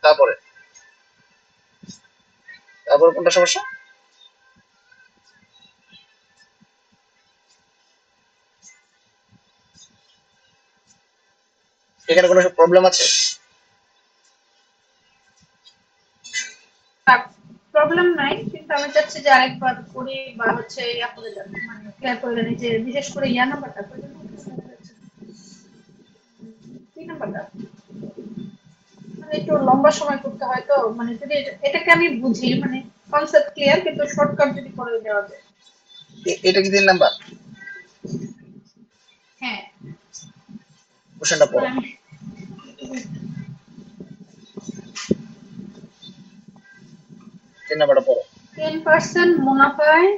তারপরে তারপরে কোনটা সমস্যা? এখানে কোনো প্রবলেম আছে? প্রবলেম নাই, কিন্তু আমি চাচ্ছি যে আরেকবার করি বা হচ্ছে ইয়া করে দেন, মানে ক্লিয়ার করে দেন, এই যে বিশেষ করে ইয়া নাম্বারটা কই যেন কি নাম্বারটা, মানে একটু লম্বা সময় করতে হয় তো, মানে যদি এটাকে আমি বুঝি, মানে কনসেপ্ট ক্লিয়ার, কিন্তু শর্টকাট যদি করে দেওয়া যায়। এটা কি 3 নাম্বার? হ্যাঁ, কোশ্চেনটা পড়ো। মানে 3 নাম্বারটা পড়ো। 10% মুনাফায়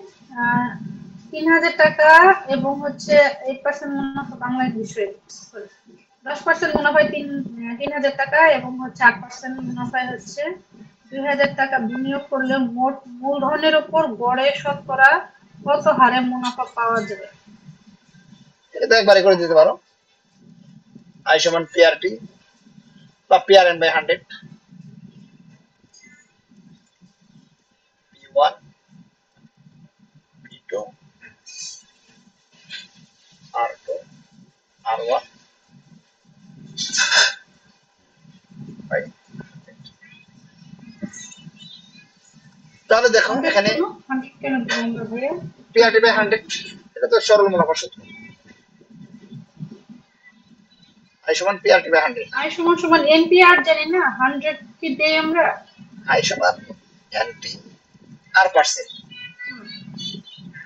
3,000 টাকা, এবং হচ্ছে 8% মুনাফা, বাংলা ইংলিশ, 10% মুনাফায় 3,000 টাকা, এবং হচ্ছে 8% মুনাফায় হচ্ছে 2,000 টাকা বিনিয়োগ করলে মোট মূলধনের উপর গড়ে শতকরা কত হারে মুনাফা পাওয়া যাবে? এটা তো একবারে করে দিতে পারো। আই সমান পিআরটি বা PRN by 100, P1 P2 R2 R1 by. তাহলে দেখো 100 এখানে কেন, 100 কেন দিলাম আমরা ভাইয়া? পিআরটি বাই 100, এটা তো সরল মুনাফা সূত্র। আই সমান পিআরটি বাই 100, আই সমান সমান এনপিআর জানি না, 100 কি দেই আমরা? আই সমান এনটি আর পার্সেন্ট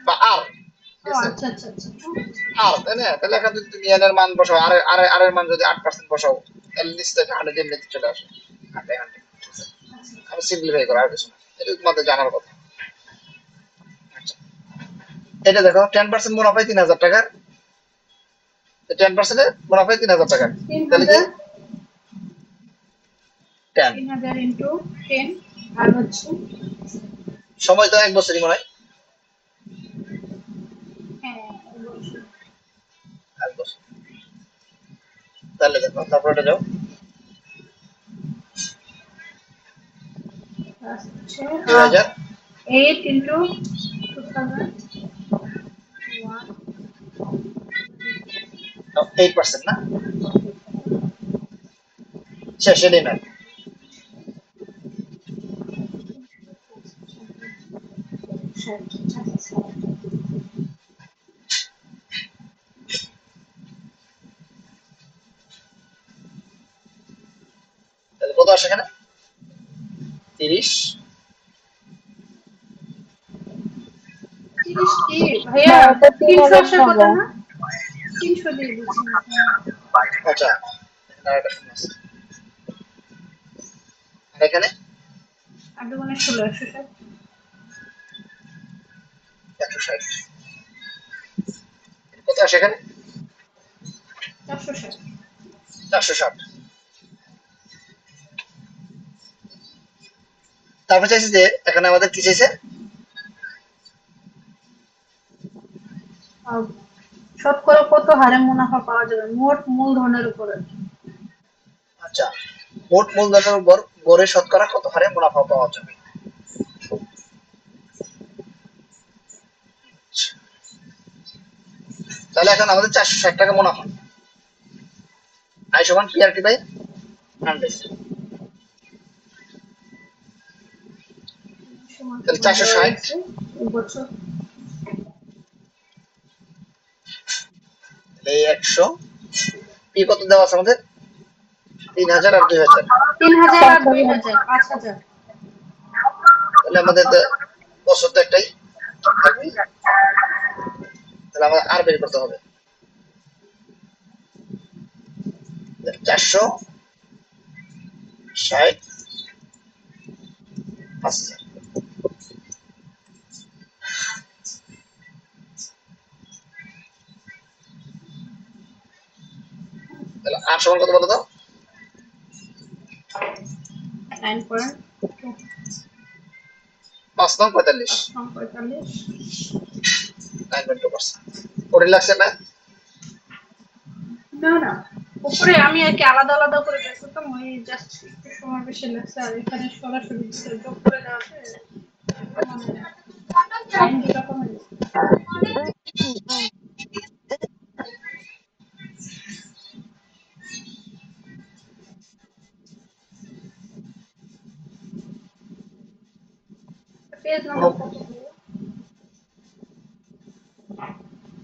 বা আর, ও ঠিক আছে? আচ্ছা আচ্ছা আচ্ছা। আর তাই না? তাহলে এখানে যদি তুমি এন এর মান বসাও, আর এর মান যদি 8% বসাও, তাহলে নিশ্চয়ই 100 এমনিতে চলে আসে। 100 আমি সিম্পলিফাই করা আর কিছু না, এটা তোমাদের জানার কথা। আচ্ছা, এটা দেখো 10% মুনাফায় 3,000 টাকার, 10% মুনাফায় 3,000 টাকার, তাহলে কি 3,000, 10 3,000 ইন্টু 10, আর হচ্ছে, সময় তো 1 বছরই মনে হয়। হ্যাঁ অবশ্যই, 1 বছর। তাহলে দেখো তারপর এটা যাও হচ্ছে 2000 8 ইন্টু 2001, 8% না, শেষ এটাই নয়। তাহলে কত আসে এখানে? 30 30 কি ভাইয়া, হ্যাঁ, এটা 300 3,000 আসার কথা টাকা। না? 300 দিয়ে দিচ্ছি না? আচ্ছা, এখানে আরেকটা শূন্য আছে। আর এখানে আর দুগুণে 16, 160। 160, কত আসে এখানে? 460। 460। তারপর চাইছে যে এখানে আমাদের কি চাইছে? শতকরা কত হারে মুনাফা পাওয়া যাবে মোট মূলধনের উপর আর কি। আচ্ছা, মোট মূলধনের উপর গড়ে শতকরা কত হারে মুনাফা পাওয়া যাবে। তাহলে এখন আমাদের 460 টাকা মুনাফা, আই সমান পিআরটি বাই 100, সমান তাহলে সমান দেওয়া 460, আছে এই বছর। এই 100, পি কত দেওয়া আছে আমাদের? 3,000 আর 2,000, 3,000 আর 5,000। 2,000, 5,000। তাহলে আমাদের বছর তো একটাই থাকবে, তাহলে আমাদের আর বের করতে হবে। 460, 5,000, তাহলে আর সমান কত বলো তো? 9.2, 5 নং 45, 5.45। 9.2%। 14 লাগছে না? না না, উপরে আমি আর কি আলাদা আলাদা করে বের করতাম, ওই জাস্ট একটু সময় বেশি লাগছে। আর এখানে সরাসরি যোগ করে দেওয়াতে মানে টাইম দুটা কমে গেছে। পেজ নাম্বার কত ভাইয়া?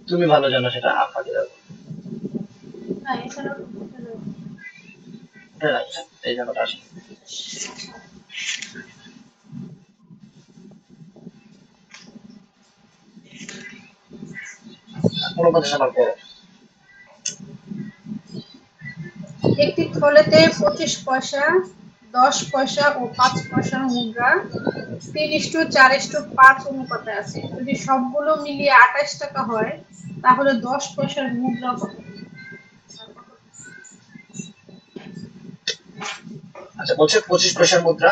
তুমি ভালো জানো সেটা, আপনাকে দেবো। না এখানে তো বোঝা যায় না। এই জায়গাটা আসে কোনো কথা শোনার পর একটি থলেতে 25 পয়সা, 10 পয়সা ও 5 পয়সার মুদ্রা 3:4:5 অনুপাতে আছে। যদি সবগুলো মিলিয়ে 28 টাকা হয় তাহলে 10 পয়সার মুদ্রা কত? আচ্ছা বলছে 25 পয়সার মুদ্রা,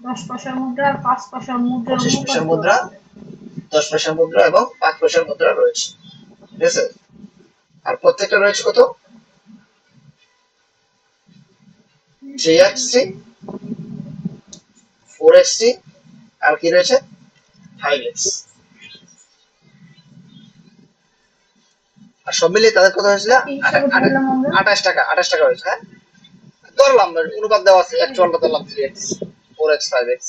10 পয়সার মুদ্রা আর 5 পয়সার মুদ্রার পঁচিশ অনুপাত পয়সার মুদ্রা, দেওয়া আছে। 10 পয়সার মুদ্রা এবং 5 পয়সার মুদ্রা রয়েছে, ঠিক আছে? আর প্রত্যেকটা রয়েছে কত? 3x3, 4x3, আর কি রয়েছে 5x। আর সব মিলিয়ে তাদের কত হয়েছিল? কি হিসাবে ধরলাম আমরা? 28 টাকা, 28 টাকা হয়েছে। হ্যাঁ ধরলাম, অনুপাত দেওয়া আছে, অ্যাকচুয়ালটা ধরলাম 3x, 4x, 5x।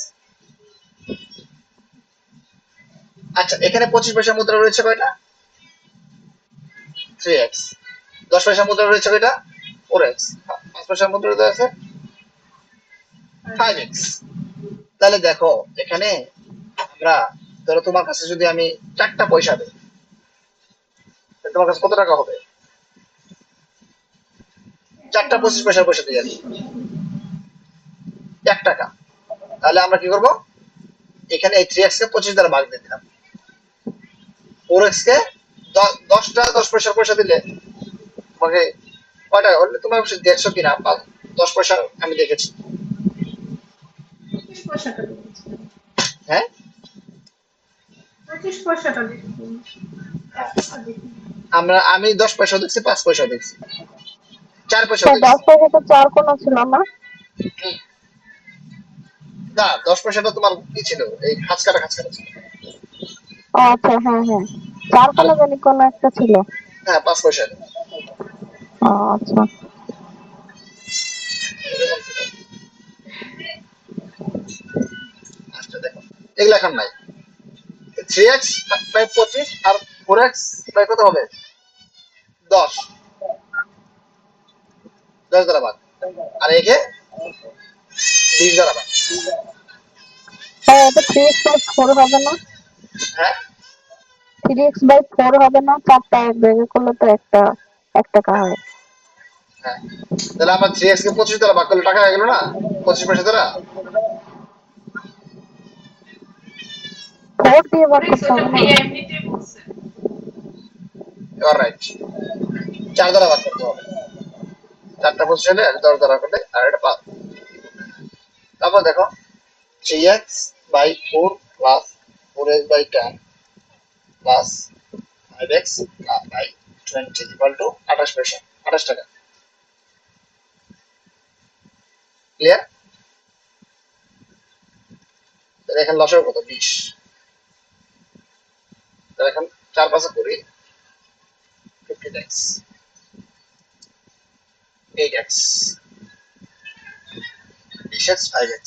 আচ্ছা এখানে 25 পয়সা মুদ্রা রয়েছে কয়টা? 3x। 10 পয়সা মুদ্রা রয়েছে কয়টা? 4x। 5 পয়সা মুদ্রা রয়েছে 5x। তাহলে দেখো এখানে আমরা, ধরো তোমার কাছে যদি আমি 4টা পয়সা দিই, তাহলে তোমার কাছে কত টাকা হবে? 4টা 25 পয়সার পয়সা দিয়ে যাচ্ছি, 1 টাকা। তাহলে আমরা কি করব? এখানে এই 3x কে 25 দ্বারা ভাগ দিয়ে দিলাম, 4x কে 10টা 10 পয়সার পয়সা দিলে তোমাকে কয় টাকা হলে, তোমার দেখছো কিনা 10 পয়সা আমি দেখেছি। 25 পয়সাটা দেখেছি। হ্যাঁ 25 পয়সাটা দেখেছি। হ্যাঁ। 10টা দেখিনি। আমি 10 পয়সা দেখছি, 5 পয়সা দেখছি, 4 পয়সা তো দেখছি। 10 পয়সা তো 4 কোনো ছিল না? না 10 পয়সাটা তোমার কি ছিল, এই খাঁচকাটা খাঁচকাটা ছিল। ও আচ্ছা, হ্যাঁ হ্যাঁ, 4 আর কোনো জানি কোনো একটা ছিল। হ্যাঁ 5 পয়সা ও আচ্ছা। এরকম ছিল। আচ্ছা দেখো এগুলো এখন নাই। 3x by 25 R 4x by কত হবে? 10, 10 দ্বারা ভাগ, আর একে 20 দ্বারা ভাগ। হ্যাঁ, এটা 3x বাই 4 হবে না? হ্যাঁ 3x বাই 4 হবে না? 4টা এক জায়গায় করলে তো একটা 1 টাকা হয়। হ্যাঁ, তাহলে আমরা 3x কে 25 দ্বারা ভাগ করলে টাকা হয়ে গেল না, 25 পয়সা দ্বারা। 4 দিয়ে ভাগ Friends, করতে ওটা হবে না? ভাইয়া এমনিতেই বলছে। রাইট, 4 দ্বারা ভাগ করতে হবে। 4টা 25 হলে 10 দ্বারা করলে, আর এটা 5। তারপর দেখো 3x by 4 plus 4x by 10 plus 5x by 20 equal to 28 পয়সা, 28 টাকা। ক্লিয়ার? তাহলে এখানে লসের কত? 20। তাহলে এখন 4 5 করি 15x, 8x, 20x, 5x।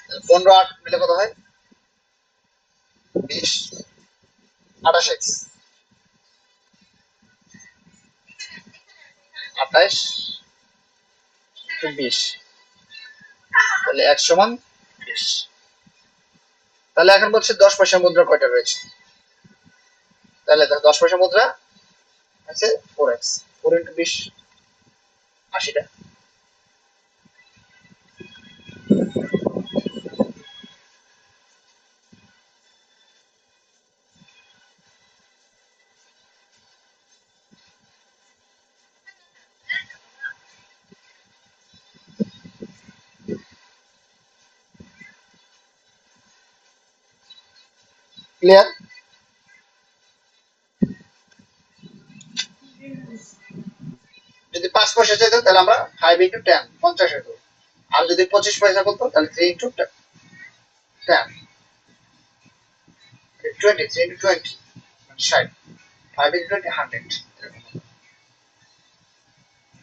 তাহলে 15 8 মিলে কত হয়? 20, 28x, 28 ইন্টু 20, তাহলে 1 সমান 20। তাহলে এখন বলছে 10 পয়সা মুদ্রা কয়টা রয়েছে? তাহলে 10 পয়সা মুদ্রা আছে 4x, 4 ইন্টু 20, 80টা। ক্লিয়ার? যদি 5 পয়সা চাইতো তাহলে আমরা 5 ইন্টু 10 50 হতো, আর যদি 25 পয়সা করতো তাহলে 3 ইন্টু 10 20, 3 ইন্টু 20 মানে 60, 5 ইন্টু 20 100।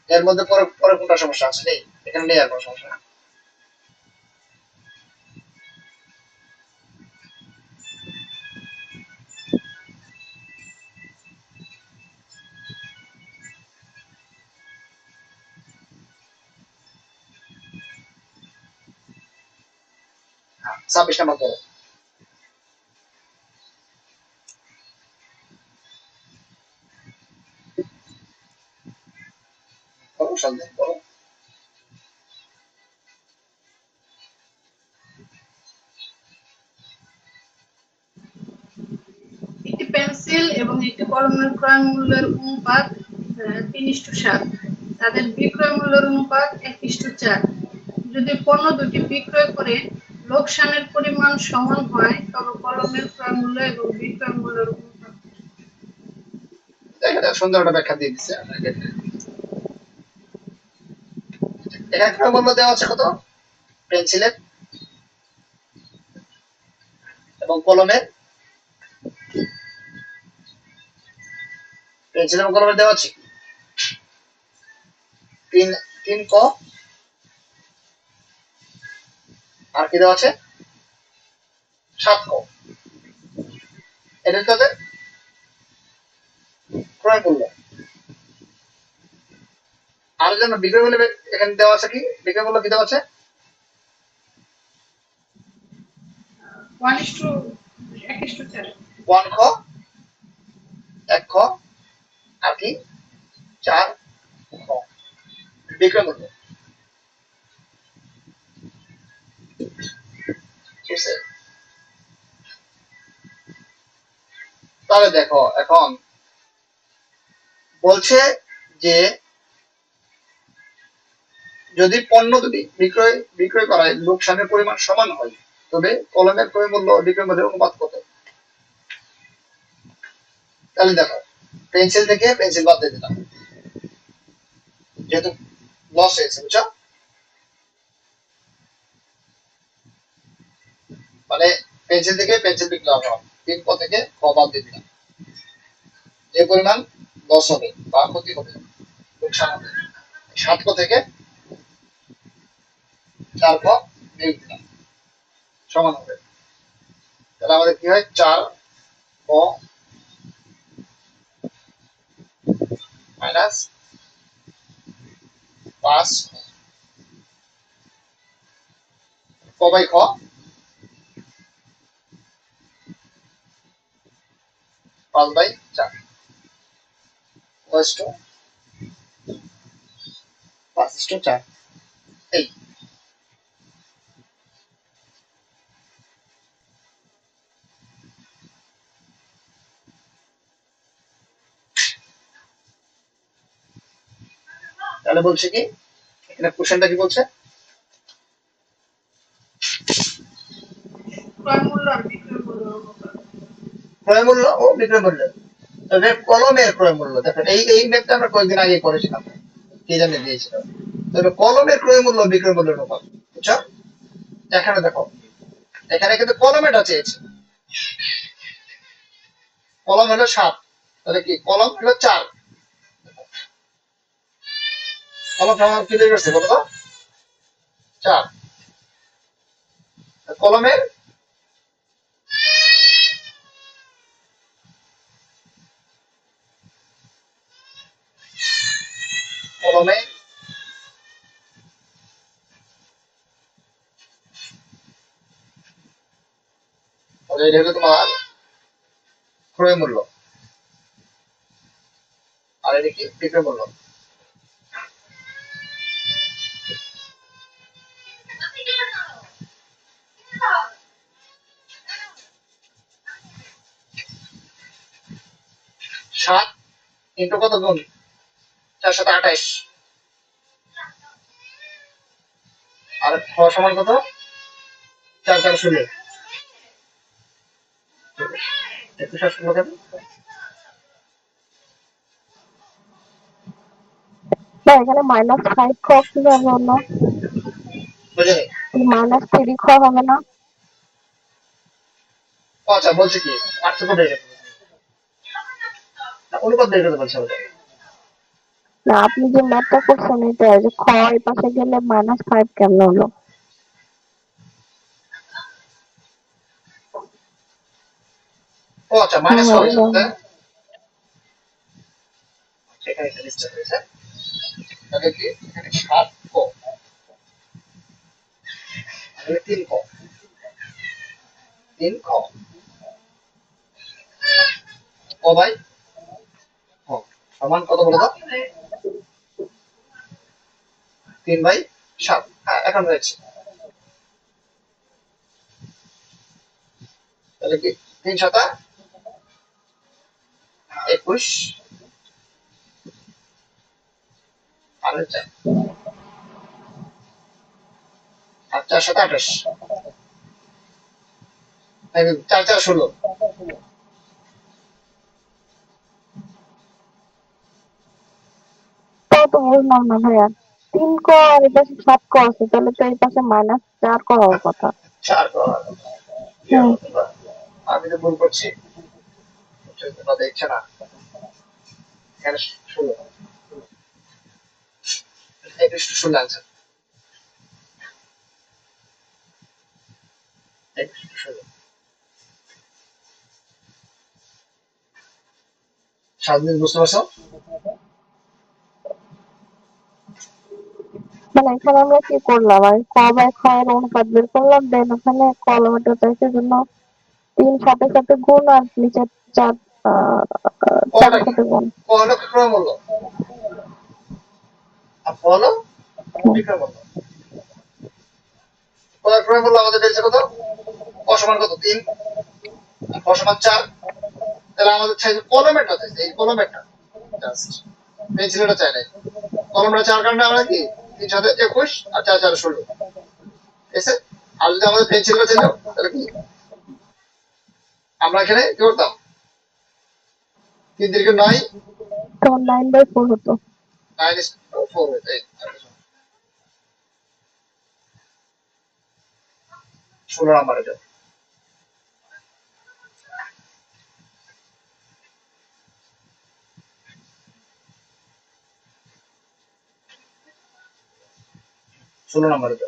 এর মধ্যে পরে পরে কোনটা সমস্যা আছে? নেই, এখানে নেই আর কোনো সমস্যা না। হ্যাঁ, 26 নাম্বার করো, করো সন্দেহ করো। একটি পেন্সিল এবং একটি কলমের ক্রয় মূল্যের অনুপাত 3:7, তাদের বিক্রয় মূল্যের অনুপাত 1:4। যদি পণ্য দুটি বিক্রয় করে লোকসানের পরিমাণ সমান হয় তবে কলমের ক্রয় মূল্য এবং বিক্রয় মূল্যের অনুপাত। এখানে সুন্দর একটা ব্যাখ্যা দিয়ে দিচ্ছে আপনাকে। এখানে ক্রয় মূল্য দেওয়া আছে কত পেন্সিলের এবং কলমের? পেন্সিল এবং কলমের দেওয়া আছে 3 ক, আর কি দেওয়া আছে 7 ক। এটা তাদের ক্রয় মূল্য। আর জন্য বিক্রয় মূল্য এখানে দেওয়া আছে কি? বিক্রয় মূল্য কি দেওয়া আছে? 1:4। 1 খ, 1 খ, আর কি 4 খ বিক্রয় মূল্য। ঠিক আছে, তাহলে দেখো এখন বলছে যে যদি পণ্য দুটি বিক্রয় বিক্রয় করায় লোকসানের পরিমাণ সমান হয় তবে কলমের ক্রয় মূল্য ও বিক্রয় মূল্যের অনুপাত কত? তাহলে দেখো পেন্সিল থেকে পেন্সিল বাদ দিয়ে দিলাম যেহেতু লস হয়েছে, বুঝছো? মানে পেন্সিল থেকে পেন্সিল বিক্রয় হবে 3 ক থেকে খ বাদ দিয়ে দিলাম, যে পরিমাণ লস হবে বা ক্ষতি হবে, লোকসান হবে 7 ক থেকে 4 ক বিয়োগ দিলাম সমান হবে। তাহলে আমাদের কি হয় 4 ক মাইনাস 5 ক বাই খ 5/4 ওয়েস্ট 5:4। এই তাহলে বলছে কি এখানে কোশ্চেনটা কি বলছে? ক্রয় মূল্য আর বিক্রয় মূল্যের অনুপাত। ক্রয় মূল্য ও বিক্রয় মূল্য। তবে কলমের ক্রয় মূল্য দেখেন এই ম্যাপটা আমরা কয়েকদিন আগে করেছিলাম, কি জানে দিয়েছিল। তবে কলমের ক্রয় মূল্য বিক্রয় মূল্যের অনুপাত, বুঝছো? এখানে দেখো এখানে কিন্তু কলমেরটা চেয়েছে, কলম হলো 7, তাহলে কি কলম হলো 4, কলম আমার কি করছে বলো তো 4, কলমের কলমে তাহলে এটা হলো তোমার ক্রয় মূল্য আর এটা কি বিক্রয় মূল্য। সাত ইন্টু কত গুণ 428, আর খ সমান কত 4 4 16। 21 আর 16 কেন? না এখানে -5 খ কিভাবে হলো? বুঝিনি। -3 খ হবে না? ও আচ্ছা, বলছি কি পার্থক্য বের করতে বলছি। না, অনুপাত বের করতে বলছে ওটা। না আপনি যে ম্যাথটা করছেন এটা যে খ এই পাশে গেলে -5 কেমনে হলো? ও আচ্ছা, হ্যাঁ মাইনাস হ্যাঁ হয়ে এটা যাবে। এখানে একটা মিস্টেক হয়েছে। তাহলে কি এখানে 7 ক আর 3 ক, 3 ক ক বাই খ সমান কত বলো তো? 3/7। হ্যাঁ, এখন হয়েছে। তাহলে কি 3 শতা 21 আর হচ্ছে আর 4 শতা 28, 4 4 16। তাও তো বুঝলাম না ভাইয়া। 3 ক আর এই পাশে 7 ক আছে তাহলে তো এই পাশে -4 ক হওয়ার কথা। 4 ক ইয়ে হুম। হতে পারে। আমি তো ভুল করছি, তোমরা দেখছে না। এখানে 16, 21 to 16 आंसर, 21 to 16। স্বাধীন বুঝতে পারছো? মানে এখানে আমরা কি করলাম আর ক বাই খ এর অনুপাত বের করলাম দেন ওখানে কলমের চাইছে জন্য 3 সাথে সাথে গুণ আর নিচে 4 কটা 4 কি? সাথে গুণ। ক হলো ক্রয় মূল্য আর ক হলো বিক্রয় মূল্য। ক্রয় মূল্য আমাদের বেড়েছে কত? ক সমান কত? 3 আর ক সমান 4। তাহলে আমাদের চাইছে কলমেরটা, চাইছে এই কলমেরটা, জাস্ট পেন্সিলটা চাই নাই। কলমটা চার কারণে আমরা কি 3 সাথে 21 আর 4 4 16, ঠিক আছে? আর যদি আমাদের পেন্সিলটা ছিল তাহলে কি আমরা এখানে কি করতাম? 3 3 9, তখন 9/4 হতো। 9/4 হতো। 16 নাম্বার এটা। 16 নাম্বার এটা।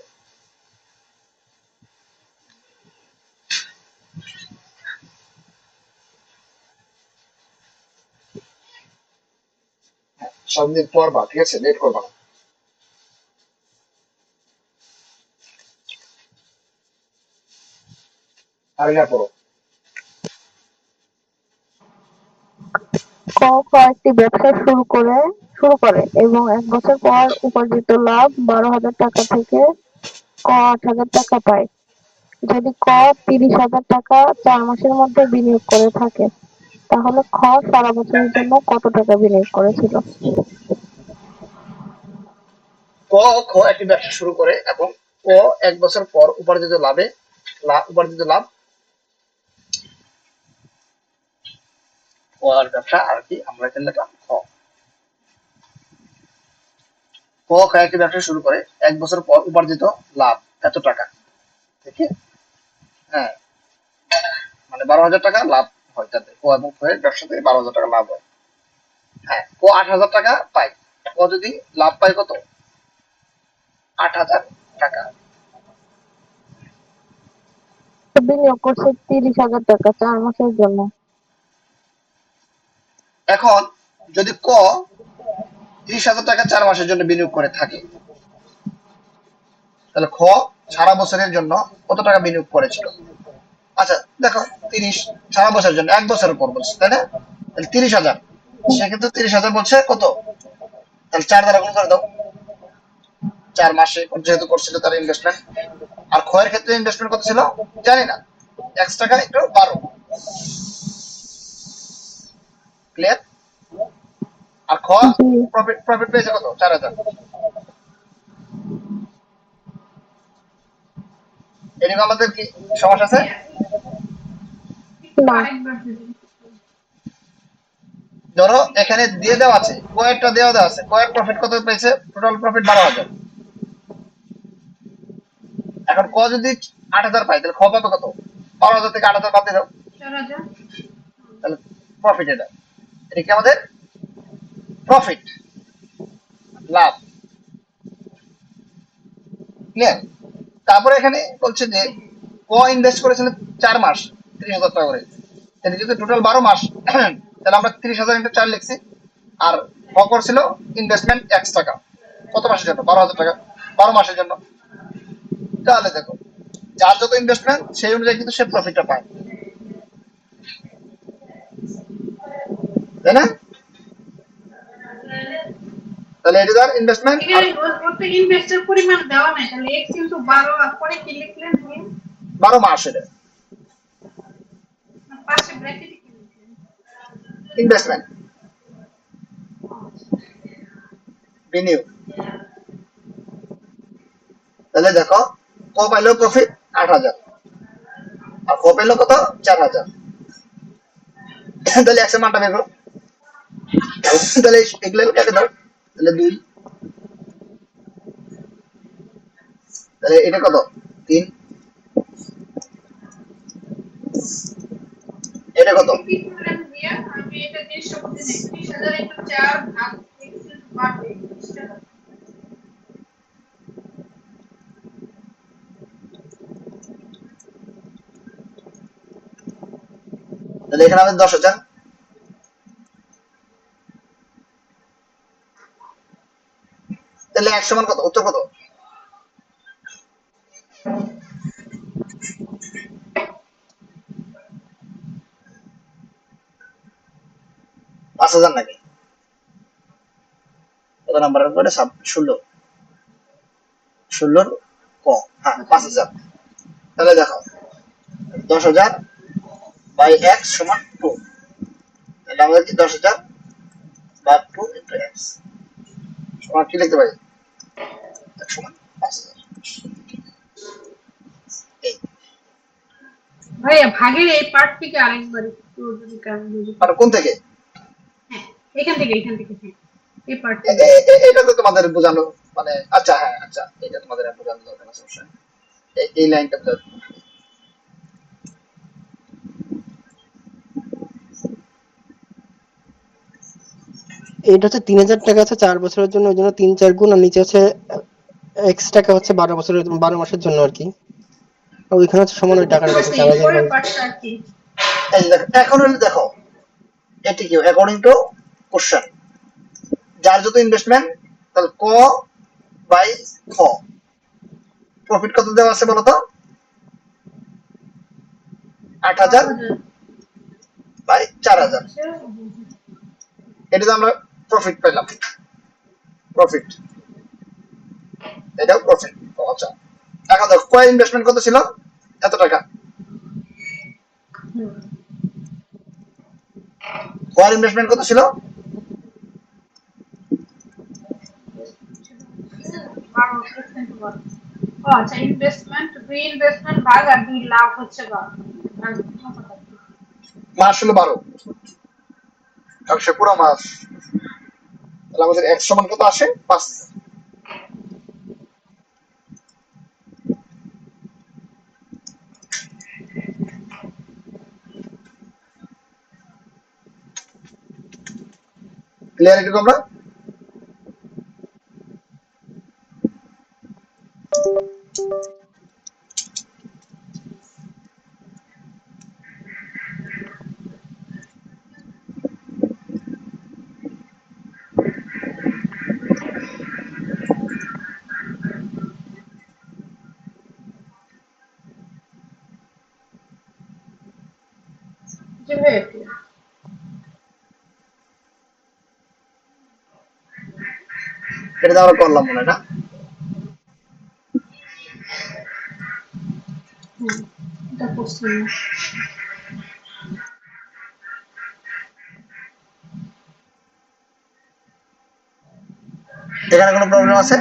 সব দিন পড়বা, ঠিক আছে? লেট করবা না। আর না পড়ো। ক একটি ব্যবসা শুরু করে এবং 1 বছর পর উপার্জিত লাভ 12,000 টাকা থেকে ক 8,000 টাকা পায়। যদি ক 30,000 টাকা 4 মাসের মধ্যে বিনিয়োগ করে থাকে তাহলে খ সারা বছরের জন্য কত টাকা বিনিয়োগ করেছিল? ক খ একটি ব্যবসা শুরু করে এবং ক 1 বছর পর উপার্জিত লাভ ক আর ব্যবসা আর কি আমরা এখানে লিখলাম খ। ক একটি ব্যবসা শুরু করে 1 বছর পর উপার্জিত লাভ এত টাকা থেকে, হ্যাঁ, মানে 12,000 টাকা লাভ হয় তাদের। ক এবং খ এর ব্যবসা থেকে 12,000 টাকা লাভ হয়। হ্যাঁ, ক 8,000 টাকা পায়। ক যদি লাভ পায় কত? 8,000 টাকা। তো বিনিয়োগ করছে 30,000 টাকা 4 মাসের জন্য। এখন যদি ক 30,000 টাকা 4 মাসের জন্য বিনিয়োগ করে থাকে তাহলে খ সারা বছরের জন্য কত টাকা বিনিয়োগ করেছিল? আচ্ছা দেখো, 30 সারা বছরের জন্য 1 বছরের পর বলছে, তাই না? তাহলে 30,000, সেক্ষেত্রে 30,000 বলছে কত? তাহলে 4 দ্বারা গুণ করে দাও। 4 মাসে যেহেতু করছিল তার ইনভেস্টমেন্ট। আর ক্ষয়ের ক্ষেত্রে ইনভেস্টমেন্ট কত ছিল জানি না, x টাকা একটু 12। ক্লিয়ার? আর খ জি। প্রফিট পেয়েছে কত? 4,000। এরকম আমাদের কি সমস্যা আছে? একটু না আরেকবার দিন। ধরো এখানে দিয়ে দেওয়া আছে, কয়েকটা দেওয়া আছে, কয়েক প্রফিট কত পেয়েছে, টোটাল প্রফিট 12,000। এখন ক যদি 8,000 পাই, তাহলে খ পাবে কত? 12,000 থেকে 8,000 বাদ দিয়ে দাও, 4,000। তাহলে প্রফিট এটা, এটা কি আমাদের প্রফিট, লাভ। ক্লিয়ার? তারপরে এখানে বলছে যে ক ইনভেস্ট করেছিল 4 মাস 30,000 টাকা করে, তাহলে যদি টোটাল 12 মাস তাহলে আমরা 30,000 ইন্টু 4 লিখছি। আর ক করছিল ইনভেস্টমেন্ট এক্স টাকা, কত মাসের জন্য? 12,000 টাকা, 12 মাসের জন্য। তাহলে দেখো, যার যত ইনভেস্টমেন্ট সেই অনুযায়ী কিন্তু সে প্রফিটটা পায়, তাই না? তাহলে এটা তার ইনভেস্টমেন্ট। আর এখানে প্রত্যেক ইনভেস্টের পরিমাণ দেওয়া নাই, তাহলে x ইনটু 12 আর পরে কি লিখলেন আপনি? 12 মাস এটা পাশে ব্র্যাকেটে কি লিখলেন? ইনভেস্টমেন্ট, বিনিয়োগ। তাহলে দেখো, ক পাইলো প্রফিট 8,000 আর ক পাইলো কত? 4,000। তাহলে একশো মানটা বের করো, তাহলে এগুলো কেটে দাও, তাহলে 2, তাহলে এটা কত? 3, এটা কত? আপনি কি করলেন ভাইয়া? আমি এটা জিনিসটা বুঝি নাই। 30,000 ইনটু 4 ভাগ x ইনটু 12 30 টাকা। তাহলে এখানে আমাদের 10,000, তাহলে 100 মান কত? উত্তর কত? 5,000 নাকি? কত নাম্বারের পরে 16, 16 ক, হ্যাঁ 5,000। তাহলে দেখো 10,000 বাই এক্স সমান 2, তাহলে আমাদের কি 10,000 ভাগ 2 ইন্টু এক্স সমান কি লিখতে পারি? এক সমান 5,000। এই ভাইয়া ভাগের এই পার্ট থেকে আরেকবার একটু যদি কাজ যদি মানে কোন থেকে? হ্যাঁ, এখান থেকে হ্যাঁ, এই পার্ট এ- থেকে। এ- এটা তো তোমাদের বোঝানো, মানে আচ্ছা হ্যাঁ আচ্ছা, এটা তোমাদের আর বোঝানো দরকার না, সমস্যা নেই। এই লাইনটা বোঝানো। এটা হচ্ছে 3,000 টাকা আছে 4 বছরের জন্য, ওই জন্য 3-4 গুণ, আর নিচে হচ্ছে এক্স টাকা হচ্ছে 12 মাসের জন্য আর কি। আর ওইখানে হচ্ছে সমান ওই টাকার কথা আচ্ছা, এই 4,000 পরের বাই। পার্টটা আর কি? এই যে দেখো, এখন হলে দেখো এটি কি অ্যাকর্ডিং টু কোশ্চেন, যার যত ইনভেস্টমেন্ট, তাহলে ক বাই খ, প্রফিট কত দেওয়া আছে বলতো? 8,000 12,000 বাই 4,000। হচ্ছে এটা তো আমরা প্রফিট পেলাম, প্রফিট, এটাও প্রফিট। আচ্ছা, এখন দেখো কয় ইনভেস্টমেন্ট কত ছিল? এত টাকা। কয় ইনভেস্টমেন্ট কত ছিল? 12%। ও আচ্ছা, ইনভেস্টমেন্ট 2 ইনভেস্টমেন্ট ভাগ আর 2 লাভ হচ্ছে 12 ভাগ 75। মাস হলো 12, কারণ সে পুরো মাস। তাহলে আমাদের এক সমান কত আসে? 5। ক্লিয়ার এটুকু আমরা? জি ভাইয়া, এটা তো আমরা করলাম মনে হয় না? হুম, এটা করছেন না। এখানে কোনো প্রবলেম আছে?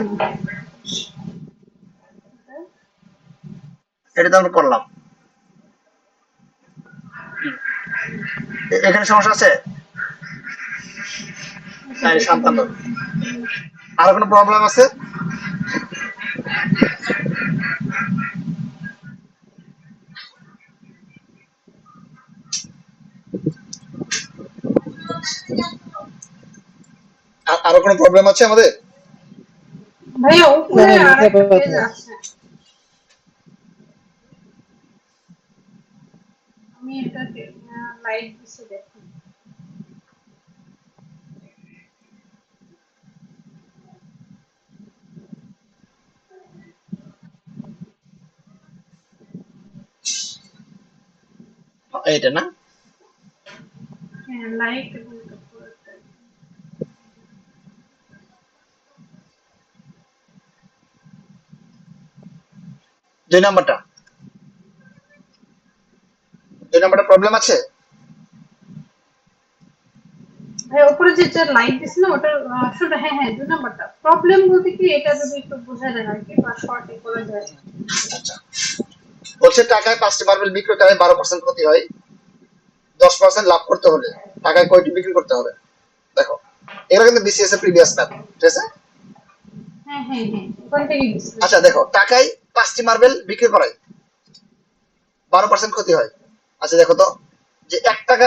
এটা তো আমরা করলাম। এখানে সমস্যা আছে? তাই 57। আর কোনো প্রবলেম আছে? আরো কোনো প্রবলেম আছে আমাদের? ভাইয়া না উপরে ভাই, আর মাথায় একটা ব্যথা পেজ নাই। আছে, আমি এটাকে লাইট দিচ্ছি দেখুন। এইটা না? হ্যাঁ লাইট এবং উপরেরটা। 2 নাম্বারটা। 2 নাম্বারটা প্রবলেম আছে? ভাইয়া উপরে যে লাইট দিছে না ওটা শুধু, হ্যাঁ হ্যাঁ 2 নাম্বারটা। প্রবলেম বলতে কি এটা যদি একটু বোঝা যায় আর কি, বা শর্টে করা যায়। আচ্ছা, বলছে টাকায় 5টি মার্বেল বিক্রয় 12% ক্ষতি হয়, 10% লাভ করতে হলে টাকায় কয়টি বিক্রি করতে হবে? দেখো, এগুলো কিন্তু বিসিএস এর প্রিভিয়াস ম্যাথ, ঠিক আছে? হ্যাঁ হ্যাঁ হ্যাঁ, ওখান থেকে দিচ্ছে। আচ্ছা দেখো, টাকায় 5টি মার্বেল বিক্রি করায় 12% ক্ষতি হয়। আচ্ছা দেখো তো, যে 1 টাকা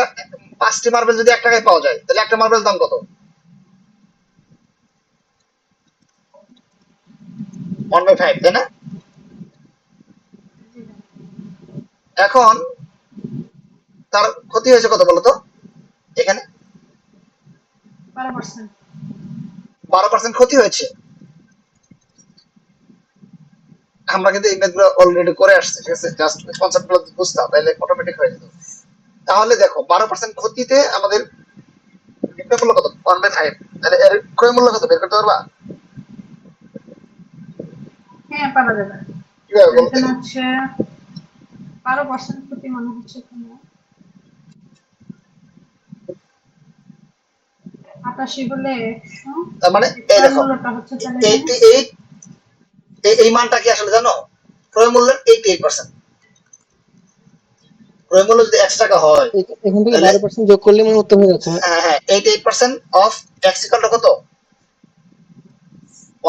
5টি মার্বেল যদি 1 টাকায় পাওয়া যায়, তাহলে একটা মার্বেল দাম কত? 1/5, তাই না? এখন তার ক্ষতি হয়েছে কত বলতো এখানে? 12%। 12% ক্ষতি হয়েছে। আমরা কিন্তু এই ম্যাথগুলো অলরেডি করে আসছি, ঠিক আছে? জাস্ট কনসেপ্টগুলো বুঝতাম, তাহলে অটোমেটিক হয়ে যেত। তাহলে দেখো 12% ক্ষতিতে আমাদের বিক্রয় মূল্য কত? 1/5। তাহলে এর ক্রয় মূল্য কত বের করতে পারবা? হ্যাঁ পারা যাবে। কিভাবে বলতে? এখানে হচ্ছে 12% ক্ষতি মানে হচ্ছে এখানে 88 হলে 100, তার মানে এই ক্রয় দেখো, মূল্যটা হচ্ছে তাহলে এখানে 88, এই মানটা কি আসলে জানো? ক্রয় মূল্যের 88%। ক্রয় মূল্য যদি 1 টাকা হয়, এখান থেকে তাহলে 12% যোগ করলে মানে উত্তর হয়ে যাচ্ছে। হ্যাঁ হ্যাঁ 88% অফ এক্স ইকুয়াল টু কত?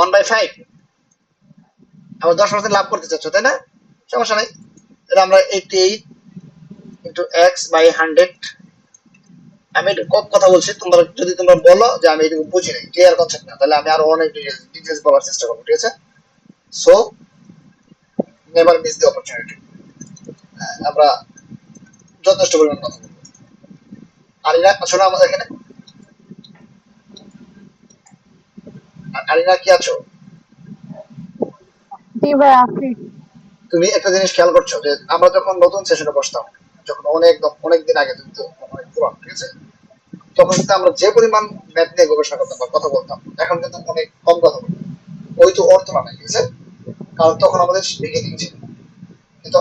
1/5। আবার 10% লাভ করতে চাচ্ছ, তাই না? সমস্যা নাই, তাহলে আমরা 88 ইন্টু এক্স বাই 100। আমি একটু কম কথা বলছি, তোমরা বলো যে আমি এটুকু বুঝি নাই, ক্লিয়ার কনসেপ্ট না, তাহলে আমি আরো অনেক ডিটেলস বলার চেষ্টা করবো, ঠিক আছে? So never miss the opportunity. আমরা যথেষ্ট পরিমাণ কথা বলবো। আরিনা শোনো আমাদের এখানে, আরিনা কি আছো? জি ভাই আছি। তুমি একটা জিনিস খেয়াল করছো যে আমরা যখন নতুন সেশনে বসতাম, যখন অনেক দিন আগে, তুমি তো অনেক পুরান, ঠিক আছে? তখন কিন্তু আমরা যে পরিমাণ ম্যাথ নিয়ে গবেষণা করতাম বা কথা বলতাম, এখন কিন্তু অনেক কম কথা বলি। ওই তো অর্থ না, ঠিক আছে? কারণ তখন আমাদের বিগিনিং ছিল, কিন্তু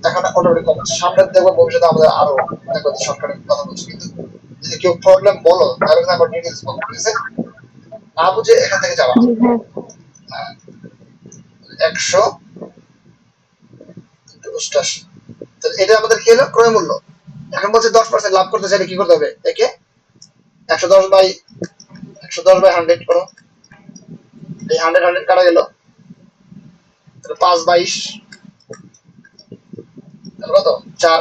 এখন অটোমেটিক কম হচ্ছে। সামনে দেখবো ভবিষ্যতে আমাদের আরো দেখবো শর্টকাটে কথা বলছি, কিন্তু যদি কেউ প্রবলেম বলো তাহলে কিন্তু আবার ডিটেলস বলো, ঠিক আছে? না বুঝে এখান থেকে যাওয়া না। জি ভাই। 100 ইন্টু 88, তাহলে এটা আমাদের কি হলো? ক্রয় মূল্য। এখন বলছে 10% লাভ করতে চাইলে কি করতে হবে? একে 110 বাই 100 করো। এই 100 কাটা গেল, 5/22, কত? 4,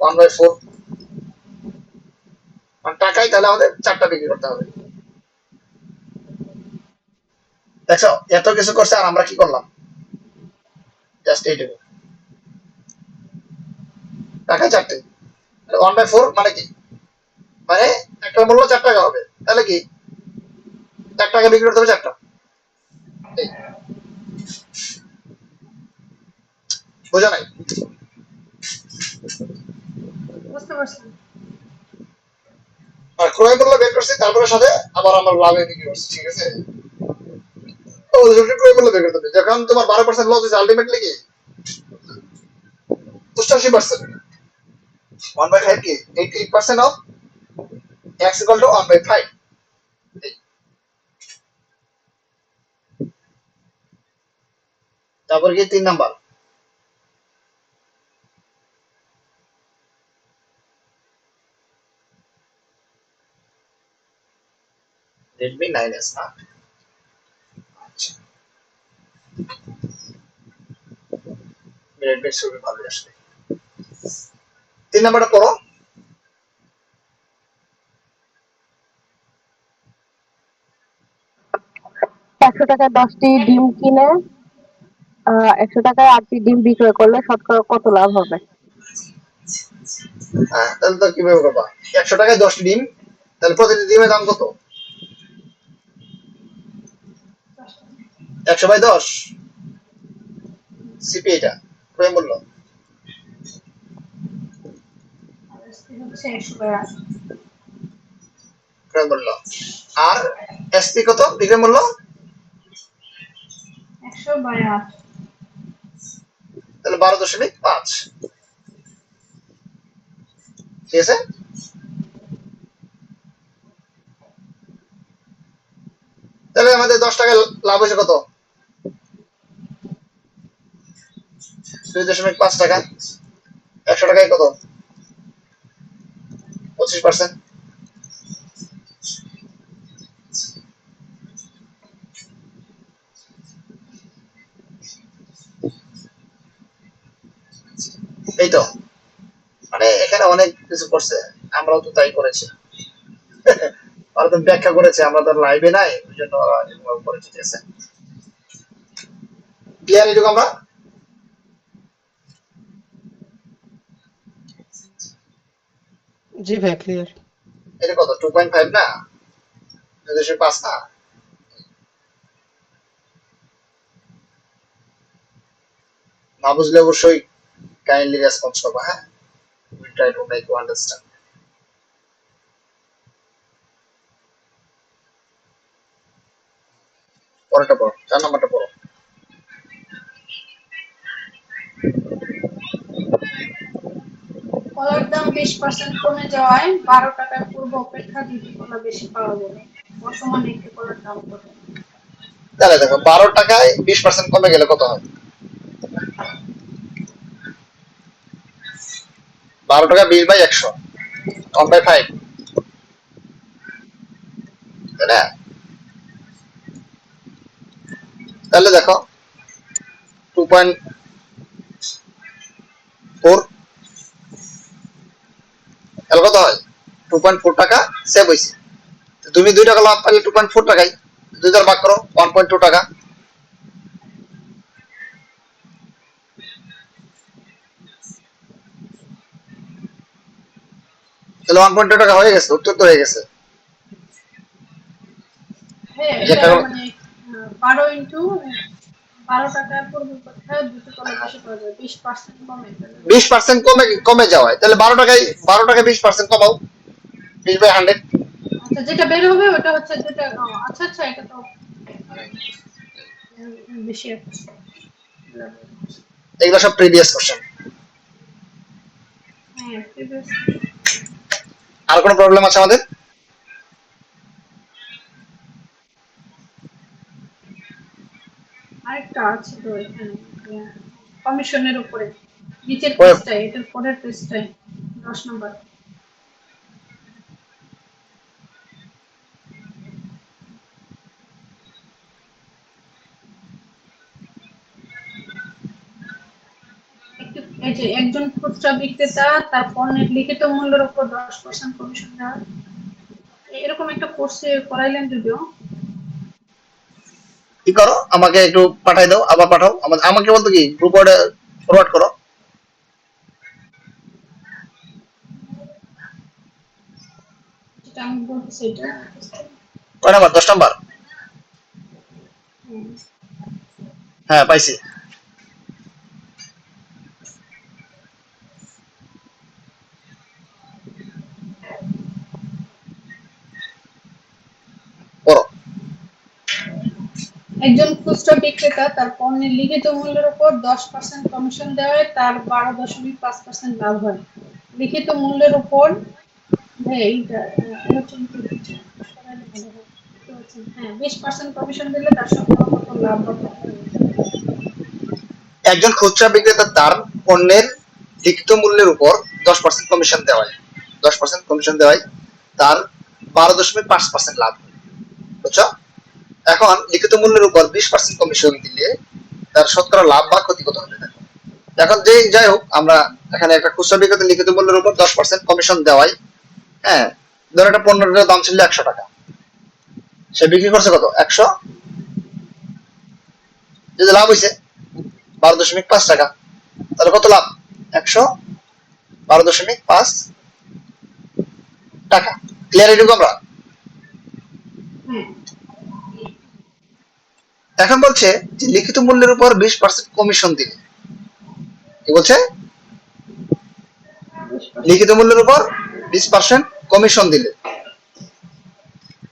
1/4। মানে টাকায় তাহলে আমাদের 4টা বিক্রি করতে হবে। দেখছো, এত কিছু করছে আর আমরা কি করলাম? জাস্ট এইটুকু, টাকায় 4টে। 1/4 মানে কি? মানে একটা মূল্য 4 টাকা হবে, তাহলে কি 4 টাকা বিক্রি করতে হবে 4টা। এই বোঝা নাই? বুঝতে পারছি। আর ক্রয় মূল্য বের করছি, তারপরে সাথে আবার আমরা লাভে বিক্রি করছি, ঠিক আছে? তো ক্রয় মূল্য বের করতে হবে। যখন তোমার 12% লস হচ্ছে, আলটিমেটলি কি 88%। 1/5 কি 88% অফ x equal to 1/5। তারপর কি 3 নাম্বার? রেডমি 9s না। আচ্ছা, রেডমি খুবই ভালো আসলে। 3 নাম্বারটা পড়ো। একশো টাকায় 10টি ডিম কিনে 100 টাকায় 8টি ডিম বিক্রয় করলে শতকরা কত লাভ হবে? হ্যাঁ, তাহলে তো কিভাবে করবা? 100 টাকায় 10টি ডিম, তাহলে প্রতিটি ডিমের দাম কত? 100/10 সিপি, এটা ক্রয় মূল্য হচ্ছে 100/8। ক্রয় মূল্য। আর এসপি কত বিক্রয় মূল্য? 100/8। তাহলে 12.5। ঠিক আছে, তাহলে আমাদের 10 টাকা লাভ হয়েছে কত? 2.5 টাকা। 100 টাকায় কত? 25%। এই তো, মানে এখানে অনেক কিছু করছে, আমরাও তো তাই করেছি। ওরা তো ব্যাখ্যা করেছে, আমরা তো লাইভে নাই, ওই জন্য ওরা এরকম করেছে। ঠিক আছে, ক্লিয়ার এটুকু আমরা? জি ভাই, ক্লিয়ার। এটা কত? 2.5 না, 2.5 না? না বুঝলে অবশ্যই কাইন্ডলি রেসপন্স করবা। হ্যাঁ, we try to make you understand. পরেরটা পড়ো, 4 নাম্বারটা পড়ো। কলার দাম 20% কমে যাওয়ায় 12 টাকায় পূর্ব অপেক্ষা দুটি কলা বেশি পাওয়া গেল। বর্তমানে একটি কলার দাম কত? তাহলে দেখো, 12 টাকায় 20% কমে গেলে কত হয়? 12 টাকা 20/100, 1/5, তাই না? তাহলে দেখো 2.4, তাহলে কত হয়? 2.4 টাকা সেভ হয়েছে। তুমি 2 টাকা লাভ পাইলে 2.4 টাকায় 2 দ্বারা ভাগ করো, 1.2 টাকা। তাহলে 1.2 টাকা হয়ে গেছে, উত্তর তো হয়ে গেছে। হ্যাঁ, যে এটা টাকা মানে 12 ইন্টু 12 টাকায় পূর্ব অপেক্ষা দুটি কলা বেশি পাওয়া যায়, 20% কমে তাহলে। 20% কমে কমে যাওয়ায়, তাহলে 12 টাকায় 20% কমাও, 20/100। আচ্ছা, যেটা বের হবে ওটা হচ্ছে যেটা আচ্ছা আচ্ছা, এটা তো বেশি আসছে। এগুলো সব প্রিভিয়াস কোশ্চেন। হ্যাঁ, previous। আর কোনো প্রবলেম আছে আমাদের? আরেকটা আছে তো এখানে, কমিশনের উপরে নিচের পৃষ্ঠায়, এটার পরের পৃষ্ঠায় 10 নম্বর। একটু এই যে একজন খুচরা বিক্রেতা তার পণ্যের লিখিত মূল্যের উপর 10% কমিশন দেওয়া, এরকম একটা কোর্সে করাইলেন যদিও। কি করো, আমাকে একটু পাঠাই দাও, আবার পাঠাও আমাকে, বলতো কি গ্রুপ ওয়ার্ডে ফরওয়ার্ড করো। যেটা আমি বলতেছি এটা। কয় নাম্বার? 10 নাম্বার? হুম। হ্যাঁ, পাইছি। পড়ো। একজন খুচরা বিক্রেতা তার পণ্যের লিখিত মূল্যের উপর 10% কমিশন দেওয়ায় তার 12.5% লাভ হয়। লিখিত মূল্যের উপর, হ্যাঁ এইটা হচ্ছে include হচ্ছে, সরাইলে ভালো হয়। বুঝতে পারছেন? হ্যাঁ, 20% কমিশন দিলে তার শতকরা কত লাভ বা ক্ষতি হবে? একজন খুচরা বিক্রেতা তার পণ্যের লিখিত মূল্যের উপর 10% কমিশন দেওয়ায় তার 12.5% লাভ হয়। বুঝছো? এখন লিখিত মূল্যের উপর 20% কমিশন দিলে তার শতকরা লাভ বা ক্ষতি কত হবে দেখো। এখন যাই হোক, আমরা এখানে একটা খুচরা বিক্রেতা লিখিত মূল্যের উপর 10% কমিশন দেওয়াই, হ্যাঁ, ধরো একটা পণ্যটার দাম ছিল 100 টাকা, সে বিক্রি করছে কত 100, যদি লাভ হয়েছে 12.5 টাকা, তাহলে কত লাভ 112.5 টাকা। ক্লিয়ার এটুকু আমরা? এখন বলছে যে লিখিত মূল্যের উপর 20% কমিশন দিলে, কি বলছে, লিখিত মূল্যের উপর 20% কমিশন দিলে,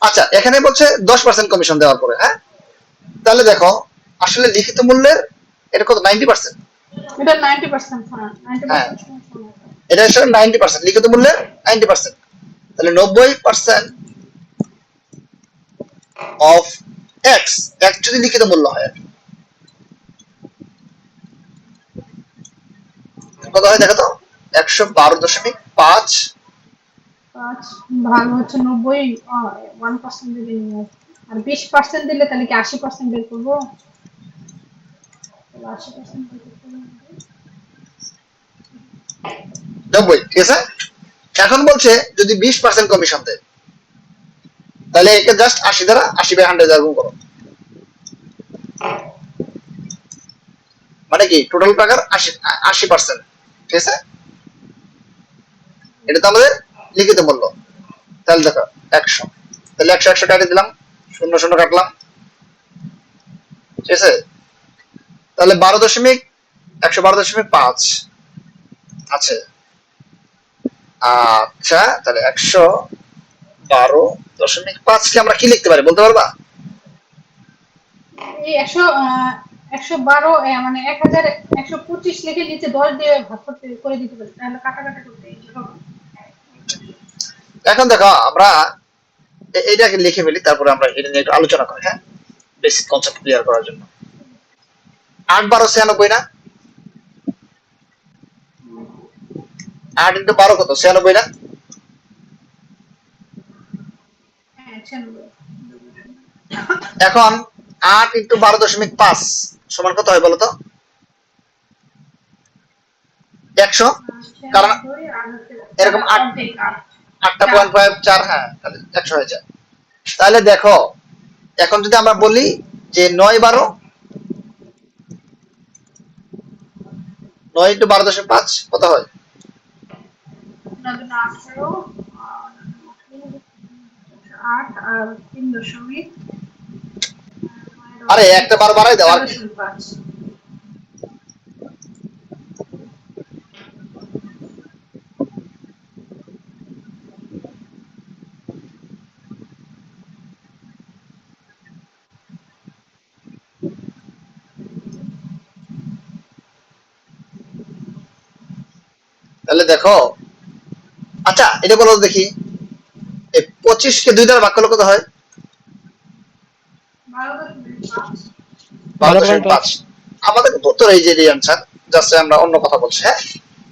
আচ্ছা এখানে বলছে 10% কমিশন দেওয়ার পরে, হ্যাঁ, তাহলে দেখো আসলে লিখিত মূল্যের এটা কত 90%, এটা 90%, হ্যাঁ হ্যাঁ 90% এটা আসলে 90% লিখিত মূল্যের 90%, তাহলে 90% অফ এক্স, এক্স যদি লিখিত মূল্য হয় কত হয় দেখো তো, 112.5 ভাগ হচ্ছে 90, 1% দিলে নিয়ে আসবে। আর 20% দিলে তাহলে কি 80% বের করবো? তাহলে 80% বের করতে হবে। 90, ঠিক আছে। এখন বলছে যদি 20% কমিশন দেয়, তাহলে একে জাস্ট 80 দ্বারা 80/100 গুণ করো, মানে কি টোটাল টাকার 80%, ঠিক আছে। এটা তো আমাদের লিখিত মূল্য, তাহলে দেখো 100, তাহলে 100 কাটে দিলাম, 0 কাটলাম, ঠিক আছে। তাহলে 112.5 আছে, আচ্ছা তাহলে 112.5 কে আমরা কি লিখতে পারি বলতে পারবা? এই 112, মানে 1125 লিখে নিচে 10 দিয়ে ভাগ করতে করে দিতে পারি, তাহলে কাটাকাটি করতে হবে। এখন দেখো আমরা এইটাকে লিখে ফেলি, তারপরে আমরা এটা নিয়ে একটু আলোচনা করি, হ্যাঁ, বেসিক কনসেপ্ট ক্লিয়ার করার জন্য। 8 12 96 না, 8 × 12 কত 96 না, হ্যাঁ 96। এখন 8 × 12.5 সমান কত হয় বলো তো? 100, কারণ এরকম 8.54, হ্যাঁ তাহলে 100 হয়ে যায়। তাহলে দেখো এখন যদি আমরা বলি যে 9 12, 9 × 12.5 কত হয়? 8 আর 3 দশমিক, আরে একটা বার বাড়াই দাও আর কি। 4.5। তাহলে দেখো, আচ্ছা এটা বলো দেখি, এই 25 কে 2 দ্বারা ভাগ করলে কত হয়? 12.5। 12.5। আমাদের উত্তর এই যে অ্যান্সার, জাস্ট আমরা অন্য কথা বলছি, হ্যাঁ,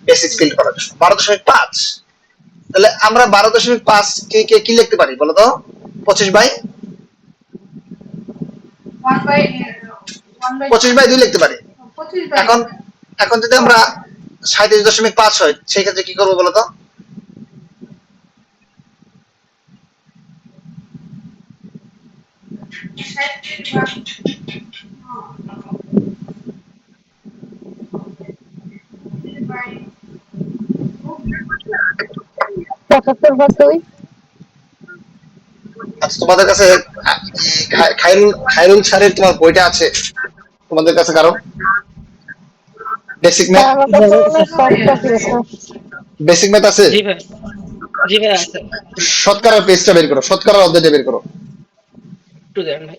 বেসিক ফিল করার জন্য 12.5। তাহলে আমরা 12.5 কে কে কি লিখতে পারি বলো তো? 25/2 লিখতে পারি। 25/2। এখন এখন যদি আমরা 37.5 হয় সেই ক্ষেত্রে কি করবো বলো তো? পঁচাত্তর ভাগ 2। আচ্ছা তোমাদের কাছে খায়রুল স্যারের তোমার বইটা আছে তোমাদের কাছে কারো? বেসিক ম্যাথ, আমার কাছে মনে হয় সফট কপি আছে। বেসিক ম্যাথ আছে? জি ভাই, জি ভাই আছে। শতকরার পেজটা বের করো, শতকরার অধ্যায়টা বের করো। একটু দেন ভাই।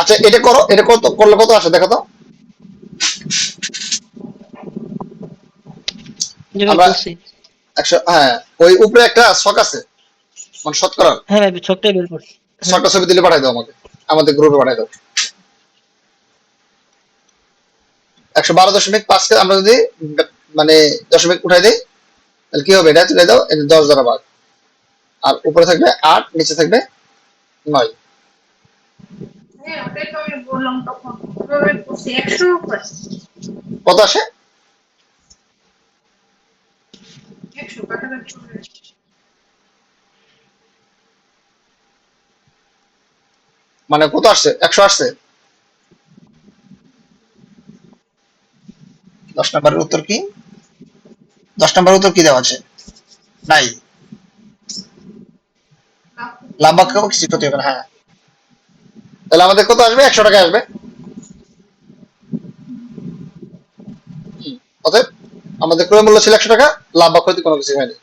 আচ্ছা এটা করো, এটা কত করলে কত আসে দেখো তো? জি ভাই আমরা করছি। 100, হ্যাঁ ওই উপরে একটা ছক আছে মানে শতকরার, হ্যাঁ ভাই ছকটাই বের করছি। হ্যাঁ ছকটা ছবি দিলে পাঠাই দাও আমাকে। আমাদের গ্রুপে পাঠাই দাও। 112.5 কে আমরা যদি মানে দশমিক উঠাই দিই তাহলে কি হবে? এটা তুলে দাও, এটা 10 দ্বারা ভাগ, আর উপরে থাকবে 8, নিচে থাকবে 9। হ্যাঁ ওটাই তো আমি বললাম তখন ওভাবে করছি 100 উপরে কত আসে? 100 কাটাকাটি করে মানে কত আসছে? 100 আসছে। 10 নম্বরের উত্তর কি? 10 নম্বরের উত্তর কি দেওয়া আছে? নাই। লাভ বাক্য কিছু করতে হবে না। হ্যাঁ, তাহলে আমাদের কত আসবে? 100 টাকা আসবে। অতএব আমাদের ক্রয় মূল্য ছিল 100 টাকা, লাভ বাক্য হইতে কোনো কিছু হয়নি।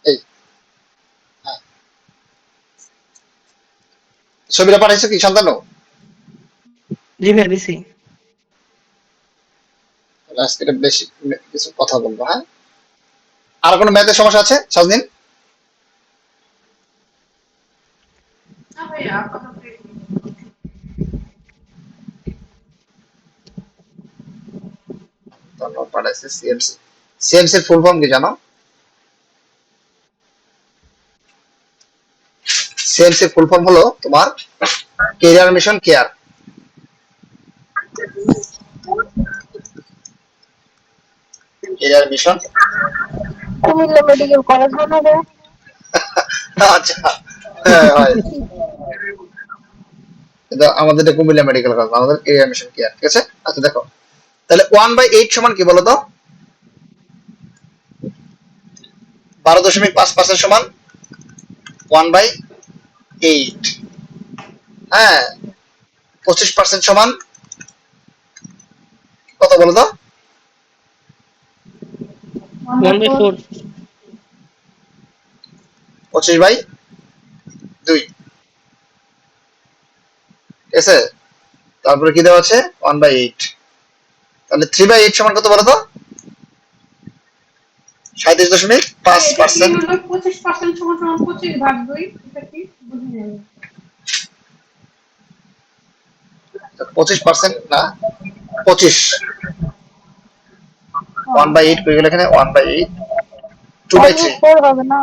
এই হ্যাঁ। ছবিটা পাঠাইছো কি সন্তানো? জি ভাইয়া দিছি। আজকে এটা বেশি কিছু কথা বলবো। হ্যাঁ, আর কোনো ম্যাথের সমস্যা আছে সাজনিন? না ভাইয়া আপাতত ধন্যবাদ। পাঠাইছে সিএমসি। সিএমসি এর ফুল ফর্ম কি জানো? সিএমসি এর ফুল ফর্ম হলো তোমার career mission care. Career mission. Comilla medical college মনে হবে। আচ্ছা, হ্যাঁ হয়। কিন্তু আমাদের এটা কুমিল্লা মেডিকেল কলেজ, আমাদের কেরিয়ার মিশন কেয়ার। ঠিক আছে? আচ্ছা দেখো, তাহলে 1/8 সমান কি বলো তো? 12.5% সমান 1/8। হ্যাঁ, 25% সমান কত বলো তো? 1/4। 25/2। ঠিক আছে? তারপরে কি দেওয়া আছে? 1/8। তাহলে 3/8 সমান কত বলো তো? 37.5%। এটা কি হলো 25% সমান সমান 25 ভাগ 2 এটা কি বুঝি নাই 25% না, 25। ও 1/8 হয়ে গেল এখানে 1/8, 2/3 1/4 হবে না,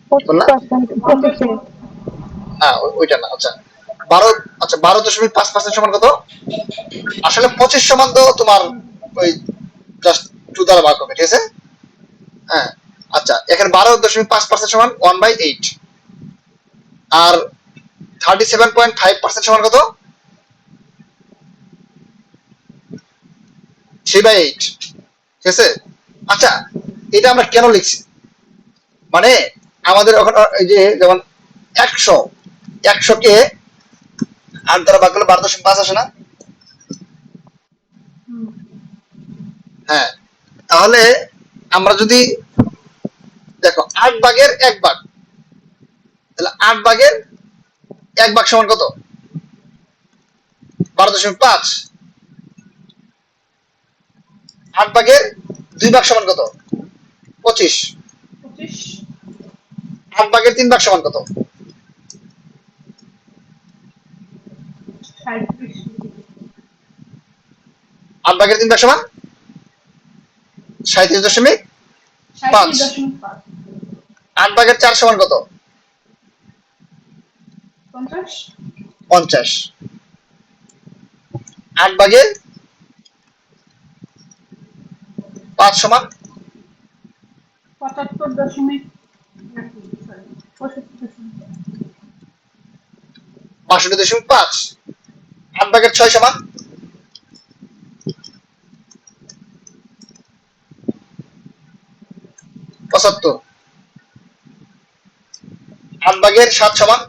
কি বললাম? 25% 25-এ। না ওইটা না। আচ্ছা 12, আচ্ছা 12.5% সমান কত? আসলে 25 সমান তো তোমার ওই জাস্ট 2 দ্বারা ভাগ হবে। ঠিক আছে? হ্যাঁ, আচ্ছা এখানে 12.5% সমান 1/8, আর 37.5% সমান কত? 3/8। ঠিক আছে? আচ্ছা এটা আমরা কেন লিখছি? মানে আমাদের এখন এই যে যেমন 100 কে 8 দ্বারা ভাগ করলে 12.5 আসে না? হ্যাঁ, তাহলে আমরা যদি দেখো 8 ভাগের 1 ভাগ, তাহলে 8 ভাগের 1 ভাগ সমান কত? 12.5। 8 ভাগের 2 ভাগ সমান কত? 25। 25 8 ভাগের 3 ভাগ সমান কত? 37 8 ভাগের 3 ভাগ সমান 37.5। 37.5 8 ভাগের 4 সমান কত? 50 50। 8 ভাগের 5 সমান 75 দশমিক নাকি সরি 62.5। 8 ভাগের 6 সমান 75। 8 ভাগের 7 সমান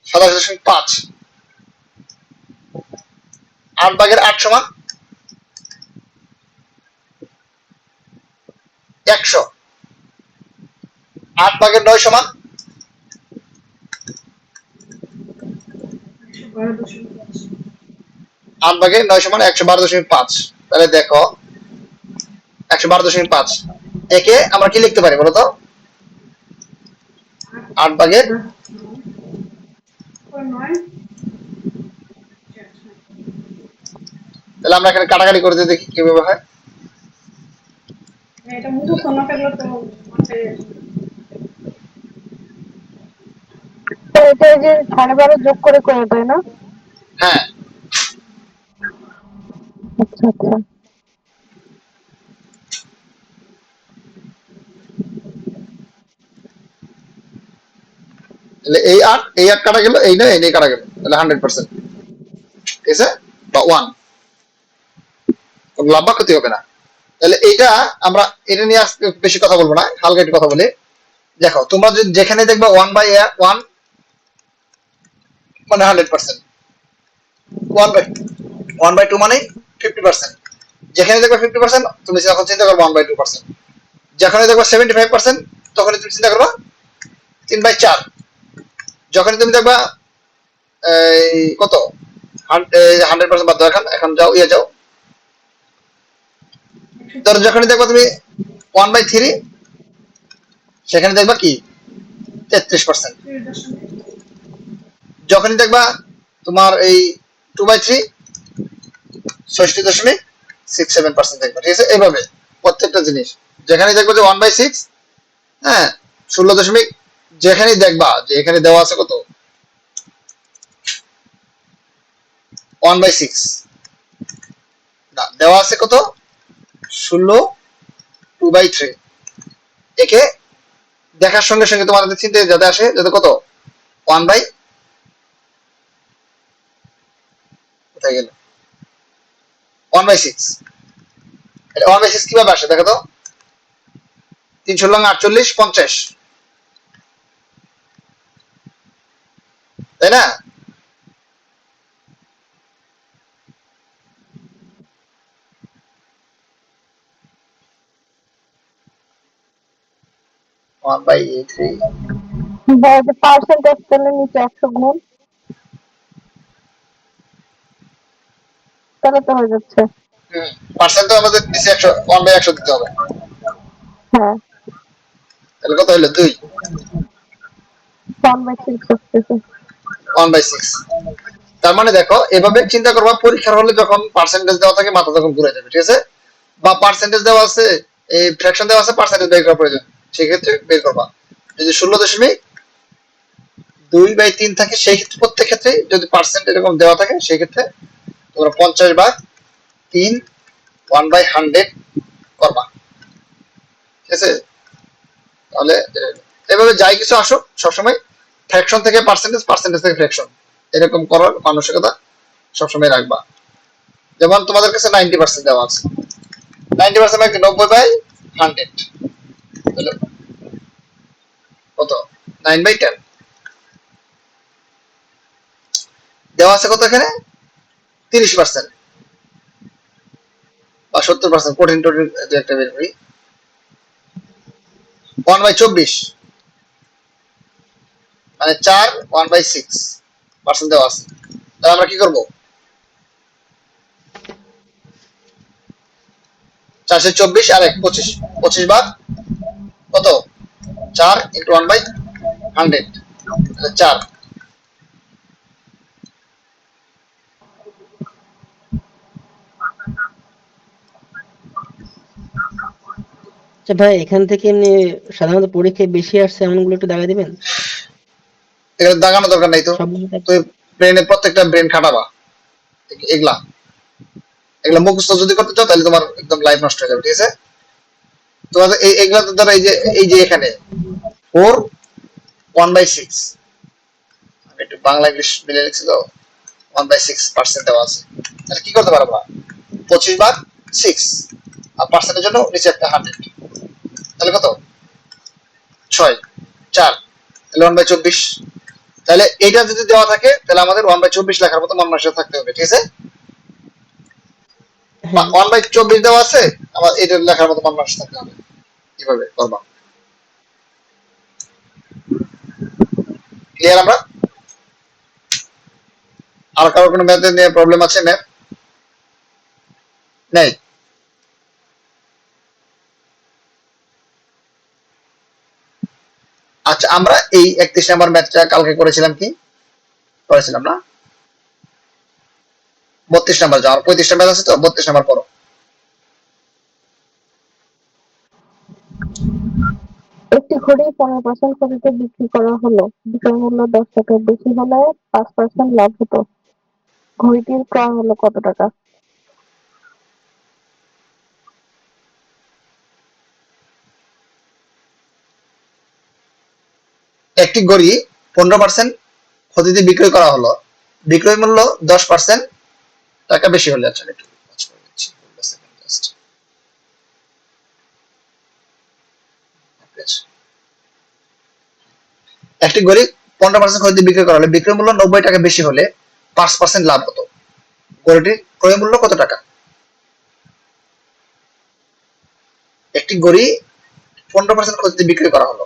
27.5। 8 ভাগের 8 সমান 100। 8 ভাগের 9 সমান 112.5 8 ভাগের 9 সমান 112.5। তাহলে দেখো 112.5 একে আমরা কি লিখতে পারি বলো তো? 8 ভাগের 9। তাহলে আমরা এখানে কাটাকাটি করে দিয়ে দেখি কিভাবে হয়। এটা মুখস্থ না থাকলে তো মাথায় তো এটা এই যে 12.5 যোগ করে করে তাই না? হ্যাঁ, আচ্ছা আচ্ছা। তাহলে এই 8 কাটা গেল, এই নয় এই নয় কাটা গেল, তাহলে 100%, ঠিক আছে, বা 1, কোনো লাভ বা ক্ষতি হবে না। তাহলে এইটা আমরা এটা নিয়ে আজকে বেশি কথা বলবো না, হালকা একটু কথা বলি। দেখো তোমরা যদি যেখানে দেখবা 1/1 মানে 100%, 1/2 মানে 50%, যেখানে দেখবা 50% তুমি তখন চিন্তা করবে 1/2%, যেখানে দেখবা 75% তখন তুমি চিন্তা করবা 3/4, যখন তুমি দেখবা এই কত 100% বাদ দাও, এখন যাও যাও, ধরো যখনই দেখবা তুমি 1/3 সেখানে দেখবা কি 33%, 3.9। যখনই দেখবা তোমার এই 2/3 60.67% দেখবা, ঠিক আছে। এইভাবে প্রত্যেকটা জিনিস যেখানে দেখবা যে 1/6, হ্যাঁ 16 যেখানেই দেখবা যে এখানে দেওয়া আছে কত 1/6, না দেওয়া আছে কত 16 2/3, একে দেখার সঙ্গে সঙ্গে তোমাদের চিন্তায় যাতে আসে যাতে কত 1/, কোথায় গেল 1/6, 1/6 কিভাবে আসে দেখো তো, 3 × 48 50, তাই না? ওয়ান বাই থ্রি, পার্সেন্টেজ তাহলে নিচে 100 গুণ, তাহলে তো হয়ে যাচ্ছে। পার্সেন্ট তো আমাদের নিচে 100, 1/100 দিতে হবে, হ্যাঁ, তাহলে কত হলো 2, 1/6 আসতেছে। 1/6। তার মানে দেখো এভাবে চিন্তা করবা, পরীক্ষার হলে যখন পার্সেন্টেজ দেওয়া থাকে মাথা তখন ঘুরে যাবে, ঠিক আছে, বা পার্সেন্টেজ দেওয়া আছে এই ফ্র্যাকশন দেওয়া আছে পার্সেন্টেজ বের করা প্রয়োজন, সেক্ষেত্রে বের করবা। যদি 16.2/3 থাকে সেই ক্ষেত্রে প্রত্যেক ক্ষেত্রে যদি পার্সেন্ট এরকম দেওয়া থাকে সেই ক্ষেত্রে তোমরা 50/3 1/100 করবা, ঠিক আছে। তাহলে এভাবে যাই কিছু আসুক সবসময় ফ্র্যাকশন থেকে পার্সেন্টেজ, পার্সেন্টেজ থেকে ফ্র্যাকশন, এরকম করার মানসিকতা সবসময় রাখবা। যেমন তোমাদের কাছে 90% দেওয়া আছে, 90% মানে 90/100, তাহলে কত 9/10 দেওয়া আছে, কত এখানে 30% বা 70%, কঠিন টঠিন একটা বের করি 1/24 মানে 1/6% দেওয়া আছে। তাহলে আমরা কি করবো 424 আর 1 25, 25 কত 4 × 1/100, 4। আচ্ছা ভাই, এখান থেকে এমনি সাধারণত পরীক্ষায় বেশি আসছে এমনগুলো একটু দাগাই দিবেন এগুলো দাগানো দরকার নাই তো, সবগুলো তুই ব্রেনে প্রত্যেকটা ব্রেন খাটাবা, এগুলা এগুলা মুখস্থ যদি করতে চাও তাহলে তোমার একদম লাইফ নষ্ট হয়ে যাবে, ঠিক আছে। তোমাদের এইগুলা দ্বারা এই যে এখানে 4 1/6, আমি একটু বাংলা ইংলিশ মিলে লিখছি তো, 1/6% দেওয়া আছে, তাহলে কি করতে পারবা 25/6 আর পার্সেন্টের জন্য নিচে একটা 100, তাহলে কত 6 4, তাহলে 1/24, তাহলে এইটা যদি দেওয়া থাকে তাহলে আমাদের 1/24 লেখার মতো মন মানসিকতা থাকতে হবে, ঠিক আছে। হ্যাঁ 1/24 দেওয়া আছে, আমার এটা লেখার মতো মন মানসিকতা থাকতে হবে, কিভাবে করবা ক্লিয়ার। আমরা আর কারো কোনো ম্যাথ নিয়ে প্রবলেম আছে? ম্যাথ নেই? আচ্ছা, আমরা এই 31 নাম্বার ম্যাথটা কালকে করেছিলাম, কি করেছিলাম না? 32 নাম্বার যাও, 35 নাম্বার আছে তো, 32 নাম্বার পড়ো। একটি ঘড়ি 15% ক্ষতিতে বিক্রি করা হলো। বিক্রয় মূল্য 10 টাকার বেশি হলে 5% লাভ হতো। ঘড়িটির ক্রয় মূল্য কত টাকা? একটি ঘড়ি 15% ক্ষতিতে বিক্রয় করা হলো, বিক্রয় মূল্য 10% টাকা বেশি হলে। আচ্ছা, একটু কাজ করে দিচ্ছি। একটি ঘড়ি 15% ক্ষতিতে বিক্রয় করা হলে বিক্রয় মূল্য 90 টাকা বেশি হলে 5% লাভ হতো। ঘড়িটির ক্রয় মূল্য কত টাকা? একটি ঘড়ি 15% ক্ষতিতে বিক্রয় করা হলো।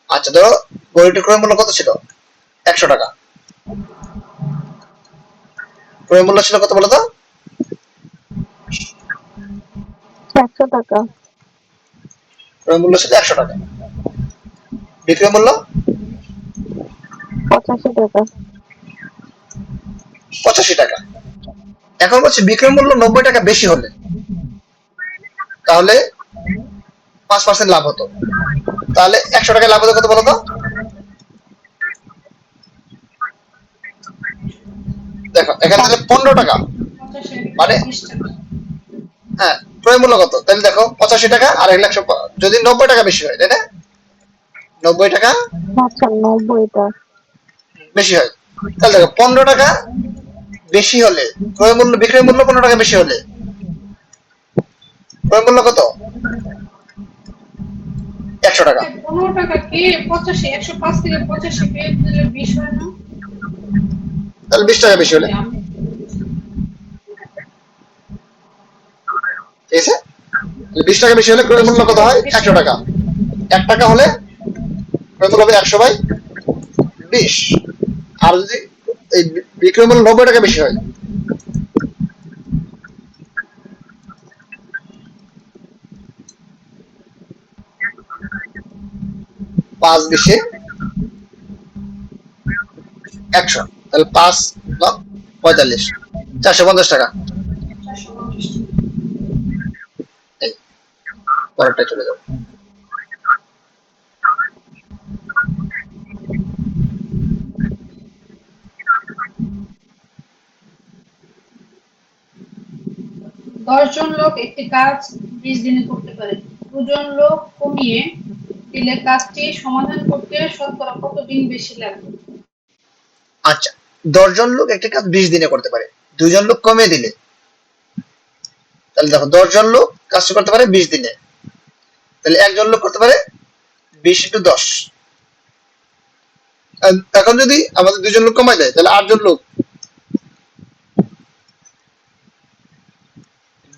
আচ্ছা, ধরো ঘড়িটির ক্রয় মূল্য কত ছিল? 100 টাকা। ক্রয় মূল্য ছিল কত বলো তো? 100 টাকা। ক্রয় মূল্য ছিল 100 টাকা। বিক্রয় মূল্য 85 টাকা। 85 টাকা। এখন বলছে বিক্রয় মূল্য 90 টাকা বেশি হলে তাহলে 5% লাভ হতো। তাহলে 100 টাকায় লাভ হতো কত বলো তো? দেখো এখানে তাহলে 15 টাকা, 85 মানে 20 টাকা। হ্যাঁ, ক্রয় মূল্য কত? তাহলে দেখো 85 টাকা আর 100, যদি 90 টাকা বেশি হয়, তাই না? 90 টাকা আচ্ছা, 90 টা। বেশি হয়, তাহলে দেখো 15 টাকা বেশি হলে ক্রয় মূল্য, বিক্রয় মূল্য 15 টাকা বেশি হলে ক্রয় মূল্য কত? 100 টাকা। 15 টাকা কে 85, 105 থেকে 85 কে দিলে 20 হয় না? তাহলে 20 টাকা বেশি হলে, ঠিক আছে? 20 টাকা বেশি হলে ক্রয় 20 মূল্য টাকা কত হয়? বেশি 100 হয়। টাকা। 1 টাকা হলে ক্রয় মূল্য হবে 100 বাই 20। আর যদি এই বিক্রয় মূল্য 90 টাকা বেশি হয়, পাঁচ বিশে 100, তাহলে 5 লক্ষ 45, 450 টাকা। 450 টাকা। এই পরেরটা চলে যাবো। জন লোক একটি কাজ 20 দিনে করতে পারে। 2 জন লোক কমিয়ে দিলে কাজটি সমাধান করতে শতকরা কত দিন বেশি লাগবে? আচ্ছা, 10 জন লোক একটা কাজ 20 দিনে করতে পারে, 2 জন লোক কমিয়ে দিলে, তাহলে দেখো 10 জন লোক কাজটা করতে পারে 20 দিনে, তাহলে একজন লোক করতে পারে 20 × 10। এখন যদি আমাদের 2 জন লোক কমাই দেয়, তাহলে 8 জন লোক,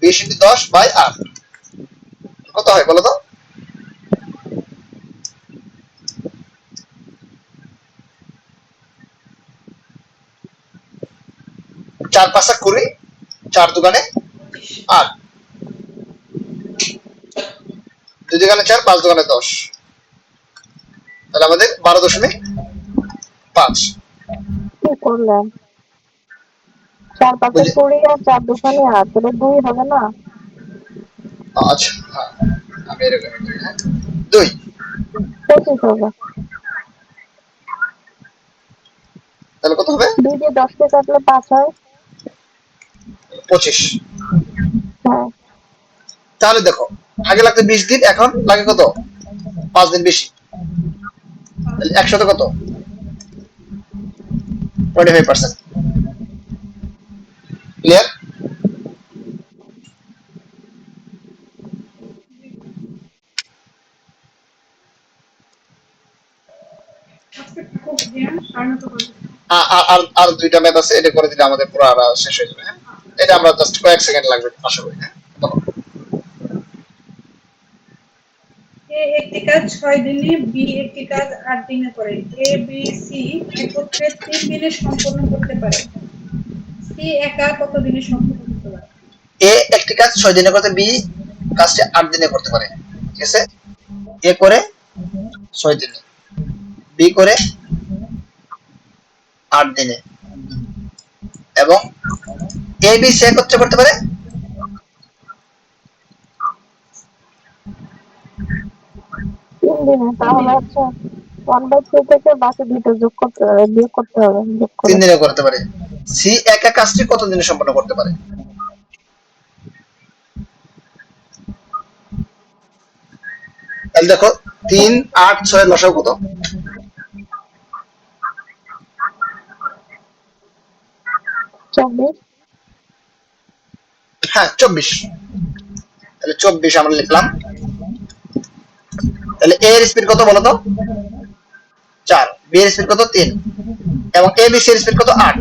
20 × 10 বাই 8 কত হয় বলো তো? চার পাঁচা 20, 4 দোকানে 25। 8, 2 দোকানে 4, 5 দোকানে 10, তাহলে আমাদের 12.5। কি করলেন? 4 পাঁচে বুঝলি? 20 আর 4 দোকানে 8, তাহলে 2 হবে না? আচ্ছা, হ্যাঁ, আমি এরকম করি, হ্যাঁ, 2, 25 হবে। তাহলে কত হবে? 2 দিয়ে 10 কে কাটলে 5 হয়। 25। হ্যাঁ। তাহলে দেখো আগে লাগতো 20 দিন, এখন লাগে কত? 5 দিন বেশি। তাহলে একসাথে কত? 25%। ক্লিয়ার? আজকে থাকুক দিয়া 9:30 বাজে। আর আর দুইটা ম্যাথ আছে, এটা করে দিলে আমাদের পুরো শেষ হয়ে যাবে, হ্যাঁ? এটা আমরা জাস্ট কয়েক সেকেন্ড লাগবে আশা করি, হ্যাঁ? বলো। এ একটি কাজ 6 দিনে, বি একটি কাজ 8 দিনে করে। এ বি সি একত্রে 3 দিনে সম্পন্ন করতে পারে। সি একা কত দিনে সম্পন্ন করতে পারে? এ একটি কাজ 6 দিনে করতে, বি কাজটা 8 দিনে করতে পারে, ঠিক আছে? এ করে 6 দিনে, বি করে 8 দিনে, এবং এ বি সি একত্রে করতে পারে 3 দিনে। তাহলে হচ্ছে 1/3 থেকে বাকি 2টা যোগ করতে বিয়োগ করতে হবে, যোগ 3 করে। দিনে করতে পারে। সি একা কাজটি কত দিনে সম্পন্ন করতে পারে? তাহলে দেখো 3 8 6 এর লসাগু কত? 24। হ্যাঁ 24। তাহলে 24 আমরা লিখলাম। তাহলে এ এর স্পিড কত বলো তো? 4, বি এর স্পিড কত? 3, এবং এ বি সি এর স্পিড কত? 8।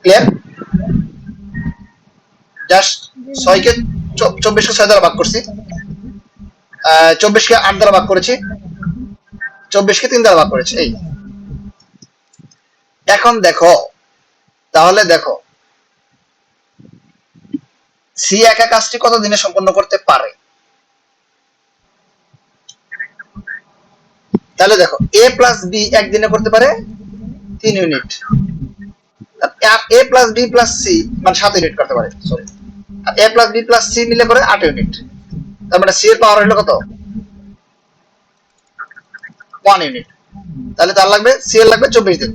ক্লিয়ার? জাস্ট 6 কে 24 কে 6 দ্বারা ভাগ করছি, 24 কে 8 দ্বারা ভাগ করেছি, 24 কে 3 দ্বারা ভাগ করেছি, এই। এখন দেখো, তাহলে দেখো সি একা কাজটি কত দিনে সম্পন্ন করতে পারে? তাহলে দেখো এ প্লাস বি একদিনে করতে পারে 3 ইউনিট, এ প্লাস বি প্লাস সি মানে 7 ইউনিট করতে পারে, সরি, আর এ প্লাস বি প্লাস সি মিলে করে 8 ইউনিট। তার মানে সি এর পাওয়ার হলো কত? 1 ইউনিট। তাহলে তার লাগবে, সি এর লাগবে 24 দিন।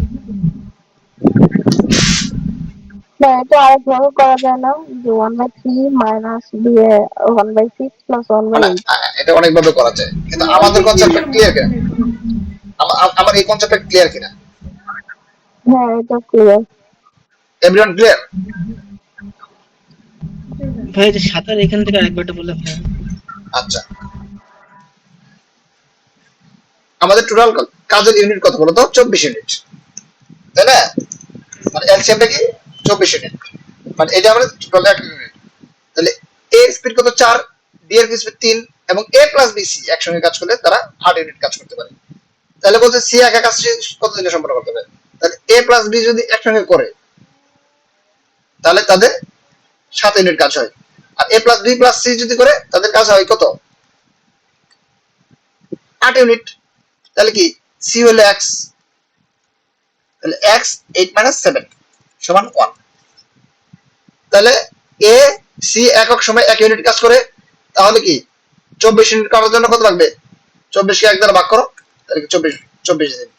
না, এটা আরেকভাবে করা যায় না, যে 1/3 মাইনাস দিয়ে 1/6 প্লাস মানে 1/8। এটা অনেকভাবে করা যায়, কিন্তু হ্যাঁ, ওই আমাদের কনসেপ্টটা সিচুয়েশনের ক্লিয়ার মধ্যে কিনা? বের করুন। আমার এই কনসেপ্টটা ক্লিয়ার কিনা? হ্যাঁ, এটা ক্লিয়ার। Everyone clear? ভাই যে সাঁতার এখান থেকে আরেকবারটা বললে ভাই। আচ্ছা, আমাদের টোটাল কাজের ইউনিট কত বলো তো? 24 ইউনিট, তাই না? মানে এলসিএমটা কি? 24 ইউনিট, মানে এটা আমাদের টোটাল 1 ইউনিট। তাহলে এ স্পিড কত? 4, বি এর স্পিড 3, এবং এ প্লাস বি সি একসঙ্গে কাজ করলে তারা 8 ইউনিট কাজ করতে পারে। তাহলে বলতে সি একা কাজ কত দিনে সম্পন্ন করতে পারে? তাহলে এ প্লাস বি যদি একসঙ্গে করে তাহলে তাদের 7 ইউনিট কাজ হয়, আর এ প্লাস বি প্লাস সি যদি করে তাদের কাজ হয় কত? 8 ইউনিট। তাহলে কি সি হলো এক্স, তাহলে এক্স 8 মাইনাস 7 সমান 1। তাহলে এ সি একক সময় 1 ইউনিট কাজ করে, তাহলে কি 24 ইউনিট করার জন্য কত লাগবে? 24 কে 1 দ্বারা ভাগ করো, তাহলে কি 24 দিন।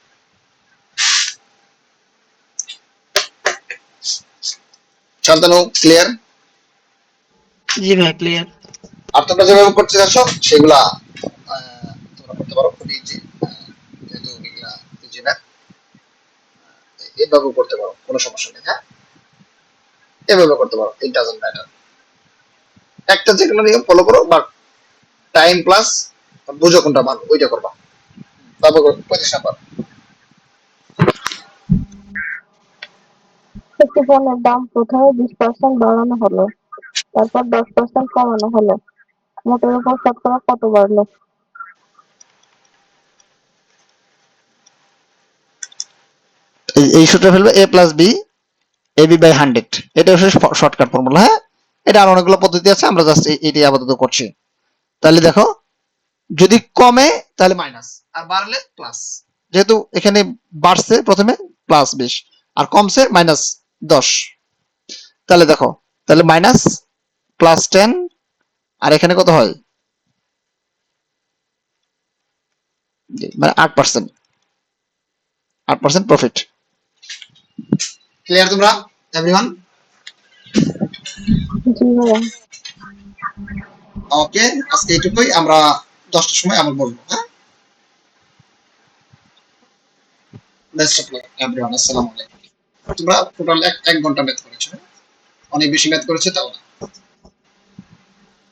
শান্তনু ক্লিয়ার? জি ভাই ক্লিয়ার। আর তোমরা যেভাবে করতে যাচ্ছ সেগুলা তোমরা করতে পারো, খুব ইজি, যেহেতু এগুলা ইজি না, এভাবেও করতে পারো, কোনো সমস্যা নেই। হ্যাঁ, এভাবে করতে পারো, ইট ডাজন্ট ম্যাটার। একটা যে কোনো নিয়ম ফলো করো, বাট টাইম প্লাস বুঝো কোনটা ভালো ওইটা করবা। তারপর 25 নাম্বার। একটি পণ্যের দাম প্রথমে 20% বাড়ানো হলো, তারপর 10% কমানো হলো, মোটের উপর শতকরা কত বাড়লো? এই সূত্রে ফেলবে A plus B A B by 100, এটা হচ্ছে শর্টকাট ফর্মুলা। হ্যাঁ, এটা আর অনেকগুলো পদ্ধতি আছে, আমরা জাস্ট এটি আপাতত করছি। তাহলে দেখো যদি কমে তাহলে মাইনাস, আর বাড়লে প্লাস। যেহেতু এখানে বাড়ছে প্রথমে প্লাস 20 আর কমছে মাইনাস 10, তাহলে দেখো, তাহলে মাইনাস প্লাস 10, আর এখানে কত হয়? মানে 8%, 8% প্রফিট। ক্লিয়ার তোমরা এভরিওয়ান? জি ভাইয়া। ওকে, আজকে এইটুকুই, আমরা 10টার সময় আবার বলবো। হ্যাঁ, বেস্ট অফ লাক এভরিওয়ান, আসসালামু আলাইকুম। তোমরা টোটাল 1 ঘন্টা ম্যাথ করেছো, অনেক বেশি ম্যাথ করেছে তাও না।